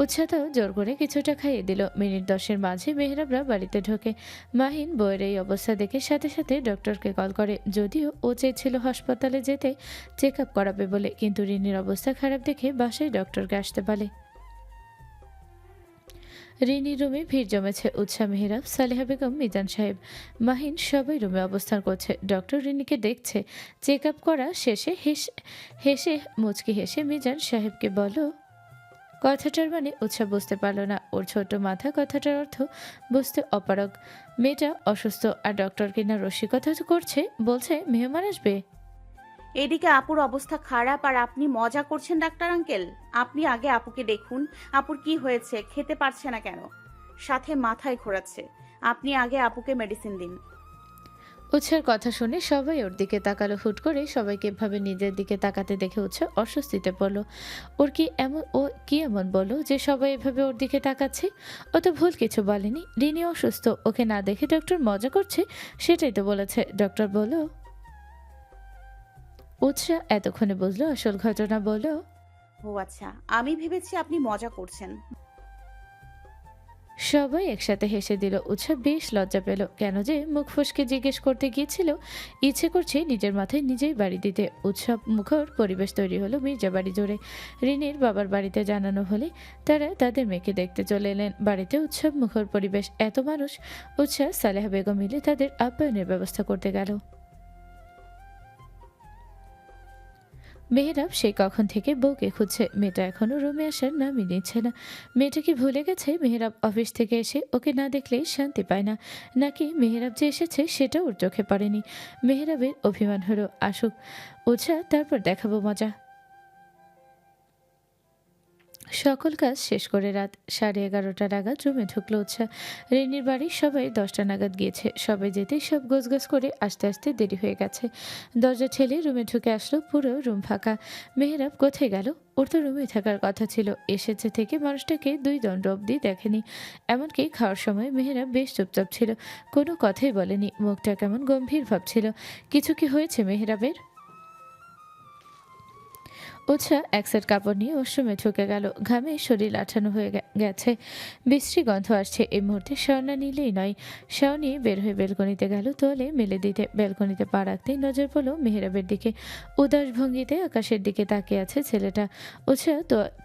উৎসাহ জোর করে কিছুটা খাইয়ে দিল। মিনিট 10-এর মাঝে মেহরাবরা বাড়িতে ঢোকে। মাহিন বইয়ের এই অবস্থা দেখে সাথে সাথে ডক্টরকে কল করে। যদিও ও চেয়েছিল হাসপাতালে যেতে চেক আপ করাবে বলে, কিন্তু রিনির অবস্থা খারাপ দেখে বাসায় ডক্টরকে আসতে বলে। রিনির রুমে ভিড় জমেছে। উৎসাহ, মেহরাব, সালেহা বেগম, মিজান সাহেব, মাহিন সবাই রুমে অবস্থান করছে। ডক্টর রিনিকে দেখছে। চেক আপ করা শেষে হেসে মুচকি হেসে মিজান সাহেবকে বলো, কথাটার মানে উৎসাহ বুঝতে পারল না। ওর ছোট মাথা কথাটার অর্থ বুঝতে অপারগ। মেয়েটা অসুস্থ আর ডক্টর কিনা রসিকতা করছে, বলছে মেহমান আসবে। এদিকে আপুর অবস্থা খারাপ আর আপনি মজা করছেন ডাক্তার আঙ্কেল। আপনি আগে আপুকে দেখুন, আপুর কি হয়েছে, খেতে পারছে না কেন, সাথে মাথায় ঘোরাচ্ছে। আপনি আগে আপুকে মেডিসিন দিন। উৎসার কথা শুনে সবাই ওর দিকে তাকালো। হুট করে সবাইকে এভাবে নিজের দিকে তাকাতে দেখে উৎসা অস্বস্তিতে পড়ল। ও কি এমন বলল যে সবাই এভাবে ওর দিকে তাকাচ্ছে? ও তো ভুল কিছু বলেনি। রিনি অসুস্থ, ওকে না দেখে ডক্টর মজা করছে, সেটাই তো বলেছে। ডক্টর বলল। উৎসা এতক্ষণে বুঝলো আসল ঘটনা। বলল, ও আচ্ছা, আমি ভেবেছি আপনি মজা করছেন। সবাই একসাথে হেসে দিল। উৎসা বেশ লজ্জা পেল। কেন যে মুখ ফসকে জিজ্ঞেস করতে গিয়েছিল। ইচ্ছে করছে নিজের মাথায় নিজেই বাড়ি দিতে। উৎসব মুখর পরিবেশ তৈরি হলো মির্জা বাড়ি জুড়ে। রিনির বাবার বাড়িতে জানানো হলে তারা তাদের মেয়েকে দেখতে চলে এলেন। বাড়িতে উৎসব মুখর পরিবেশ, এত মানুষ। উৎসাহ সালেহা বেগম মিলে তাদের আপ্যায়নের ব্যবস্থা করতে গেল। মেহরাব সেই কখন থেকে বউকে খুঁজছে। মেয়েটা এখনো রুমে আসার নামই নিচ্ছে না। মেয়েটা কি ভুলে গেছে মেহরাব অফিস থেকে এসে ওকে না দেখলেই শান্তি পায় না, নাকি মেহরাব যে এসেছে সেটা ওর চোখে পড়েনি? মেহরাবের অভিমান হলো, আসুক ওঝা, তারপর দেখাবো মজা। সকল কাজ শেষ করে রাত 11:30 নাগাদ রুমে ঢুকলো উৎসাহ। রেনির বাড়ির সবাই 10টা নাগাদ গিয়েছে। সবাই যেতে সব গোছগাছ করে আস্তে আস্তে দেরি হয়ে গেছে। দরজা ঠেলে রুমে ঢুকে আসলো, পুরো রুম ফাঁকা। মেহরাব কোথায় গেল? ওর তো রুমে থাকার কথা ছিল। এসেছে থেকে মানুষটাকে 2 দণ্ড অবধি দেখেনি। এমনকি খাওয়ার সময় মেহরাব বেশ চুপচাপ ছিল, কোনো কথাই বলেনি। মুখটা কেমন গম্ভীর ভাব ছিল। কিছু কি হয়েছে মেহরাবের? উৎসাহ এক সেট কাপড় নিয়ে ওয়াশরুমে ঢুকে গেল। ঘামে শরীর আঠানো হয়ে গেছে, বিশ্রী গন্ধ আসছে। এই মুহূর্তে শাওনা নিলেই নয়। শাওনি বের হয়ে বেলকনিতে গেল তোয়ালে মেলে দিতে। বেলকনিতে পা রাখতেই নজর পড়ল মেহরাবের দিকে। উদাস ভঙ্গিতে আকাশের দিকে তাকিয়ে আছে ছেলেটা। উৎসাহ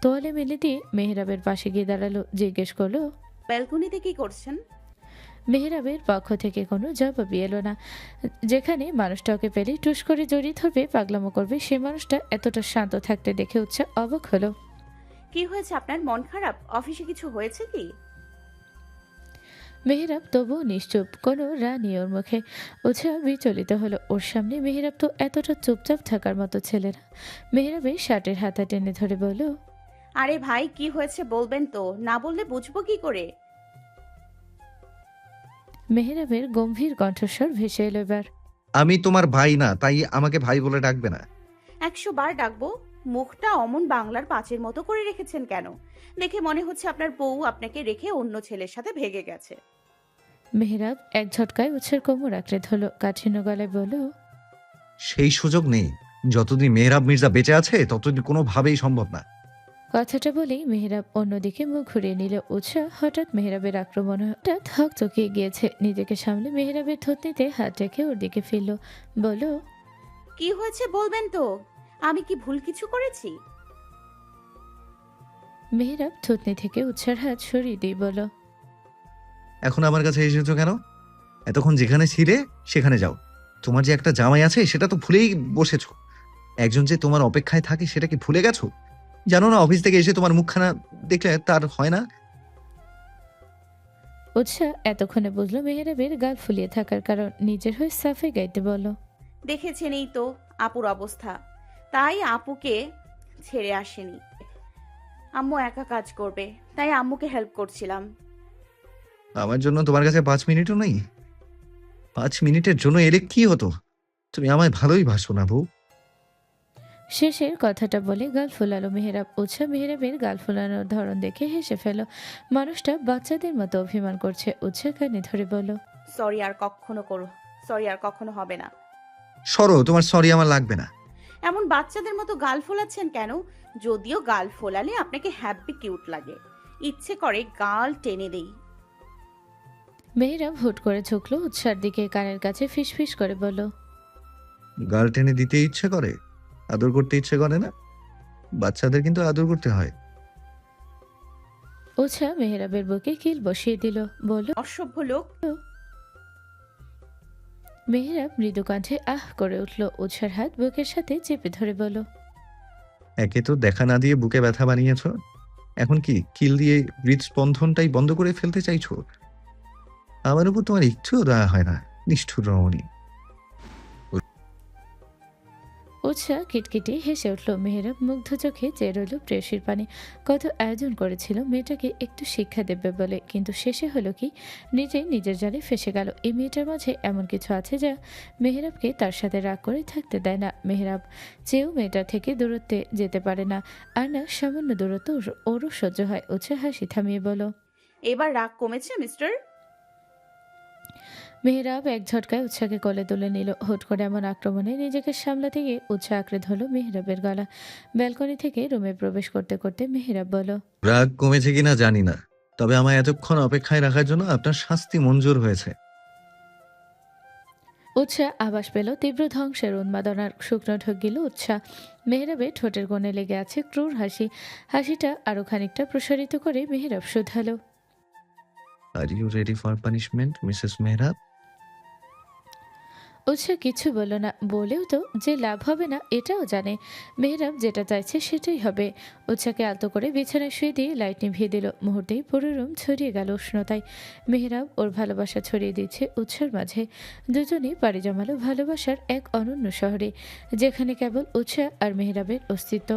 তোয়ালে মেলে দিয়ে মেহরাবের পাশে গিয়ে দাঁড়ালো। জিজ্ঞেস করলো, ব্যালকনিতে কি করছেন? মেহরাবের পক্ষ থেকে কোনো জবাবই এলো না। যেখানে মানুষটা ওকে পেলে টুস করে জড়িয়ে ধরবে, পাগলামো করবে, সে মানুষটা এতটা শান্ত থাকতে দেখে উৎসাহ অবাক হলো। কি হয়েছে আপনার? মন খারাপ? অফিসে কিছু হয়েছে কি? মেহরাব তবুও নিশ্চুপ, কোনো রানি ওর মুখে। উৎসাহ বিচলিত হলো। ওর সামনে মেহরাব তো এতটা চুপচাপ থাকার মতো ছেলে না। মেহরাবের শার্টের হাতা টেনে ধরে বলল, আরে ভাই, কি হয়েছে বলবেন তো, না বললে বুঝবো কি করে? মেহরাবের গম্ভীর কণ্ঠস্বর ভেসে এলো এবার। আমি তোমার ভাই না, তাই আমাকে ভাই বলে ডাকবে না। 100 বার ডাকবো? মুখটা অমন বাংলার পাঁচের মতো করে রেখেছেন কেন? দেখে মনে হচ্ছে আপনার বউ আপনাকে রেখে অন্য ছেলের সাথে ভেগে গেছে। মেহরাব এক ঝটকায় উৎসার কোমর আঁকড়ে ধরল, কাঠিন্য গলায় বলল, সেই সুযোগ নেই। যতদিন মেহরাব মির্জা বেঁচে আছে ততদিন কোনোভাবেই সম্ভব না। কথাটা বলেই মেহরাব অন্যদিকে মুখ ঘুরিয়ে নিল। উৎসাহ হঠাৎ মেহরাবের আক্রমণ হঠাৎ হক চকিয়ে গিয়েছে। নিজেকে সামলে মেহরাবের থুতনিতে হাত রেখে ওর দিকে ফিরল। বলল, কি হয়েছে বলবেন তো? আমি কি ভুল কিছু করেছি? মেহরাব থুতনি থেকে উৎসার হাত সরিয়ে দিয়ে বলল, এখন আমার কাছে এসেছো কেন? এতক্ষণ যেখানে ছিলে সেখানে যাও। তোমার যে একটা জামাই আছে সেটা তো ভুলেই বসেছো। একজন যে তোমার অপেক্ষায় থাকে সেটা কি ভুলে গেছো? জানো না অফিস থেকে এসে তোমার মুখখানা দেখলে তার হয় না? উৎসাহ এতক্ষণে বুঝলো মেহরাবের গাল ফুলিয়ে থাকার কারণ। নিজের হয়ে সাফে গাইতে বলল, দেখেছেনই তো আপুর অবস্থা, তাই আপুকে ছেড়ে আসেনি। আম্মু একা কাজ করবে, তাই আম্মুকে হেল্প করছিলাম। আমার জন্য তোমার কাছে 5 মিনিটও নেই? 5 মিনিটের জন্য এলে কি হতো? তুমি আমায় ভালোই বাসো না বউ? শেষের কথাটা বলে গাল ফোলালো মেহরাব। উৎসাহ মেহরাবের গাল ফোলানোর ধরন দেখে হেসে ফেল। মানুষটা বাচ্চাদের মতো অভিমান করছে। উৎসাহ কানে ধরে বলল, সরি আর কখনো হবে না। সরো, তোমার সরি আমার লাগবে না। এমন বাচ্চাদের মতো গাল ফোলাচ্ছেন কেন? যদিও গাল ফোলালে আপনাকে হ্যাপি কিউট লাগে, ইচ্ছে করে গাল টেনে দেই। মেহরাব হুট করে ঝুঁকলো উৎসার দিকে, কানের কাছে ফিসফিস করে বলল, গাল টেনে দিতে ইচ্ছে করে, আদর করতে ইচ্ছে করে না? বাচ্চাদের কিন্তু আদর করতে হয়। উৎসাহ মেহরাবের বুকে কিল বসিয়ে দিল। বলল, অসভ্য লোক। মেহরাব মৃদু কণ্ঠে আহ করে উঠল। উৎসার হাত বুকের সাথে চেপে ধরে বলল, একে তো দেখা না দিয়ে বুকে ব্যথা বানিয়েছো, এখন কি কিল দিয়ে হৃদস্পন্দনটাই বন্ধ করে ফেলতে চাইছো? আমার উপর তোমার একটুও দয়া হয় না, নিষ্ঠুর রমণী। উৎসাহ কিটকিটি হেসে উঠল। মেহেরাব মুগ্ধ চোখে চেয়ে রইল প্রেয়সীর পানে। কত আয়োজন করেছিল মেয়েটাকে একটু শিক্ষা দেবে বলে, কিন্তু শেষে হলো কি, নিজেই নিজের জালে ফেসে গেল। এই মেয়েটার মাঝে এমন কিছু আছে যা মেহেরাবকে তার সাথে রাগ করে থাকতে দেয় না। মেহেরাব চেয়েও মেয়েটার থেকে দূরত্বে যেতে পারে না। আর না, সামান্য দূরত্ব ওরও সহ্য হয়। উৎসাহ হাসি থামিয়ে বলল। এবার রাগ কমেছে মিস্টার? মেহেরাব এক ঝটকায় উৎসাহকে কোলে তুলে নিল। হুট করে এমন আক্রমণে নিজেকে সামলাতে গিয়ে উৎসাহ আঁকড়ে ধরল মেহেরাবের গলা। ব্যালকনি থেকে রুমে প্রবেশ করতে করতে মেহেরাব বলল। রাগ কমেছে কিনা জানি না, তবে আমায় এতক্ষণ অপেক্ষায় রাখার জন্য আপনার শাস্তি মঞ্জুর হয়েছে। উৎসাহ আভাস পেল তীব্র ধ্বংসের উন্মাদনার। শুকনো ঢোক গেল উৎসাহ। মেহেরাবের ঠোঁটের কোণে লেগে আছে ক্রূর হাসি। হাসিটা আরো খানিকটা প্রসারিত করে Meherab শুধালো। Are you ready for punishment Mrs Mehrab? উৎসাহ কিছু বলল না। বলেও তো যে লাভ হবে না এটাও জানে। মেহেরাব যেটা চাইছে সেটাই হবে। উৎসাহকে আলতো করে বিছানায় শুয়ে দিয়ে লাইট নিভিয়ে দিল। মুহূর্তেই পুরো রুম ছড়িয়ে গেল উষ্ণতায়। মেহেরাব ওর ভালোবাসা ছড়িয়ে দিচ্ছে উৎসার মাঝে। দুজনেই পাড়ি জমালো ভালোবাসার এক অনন্য শহরে, যেখানে কেবল উৎসাহ আর মেহেরাবের অস্তিত্ব।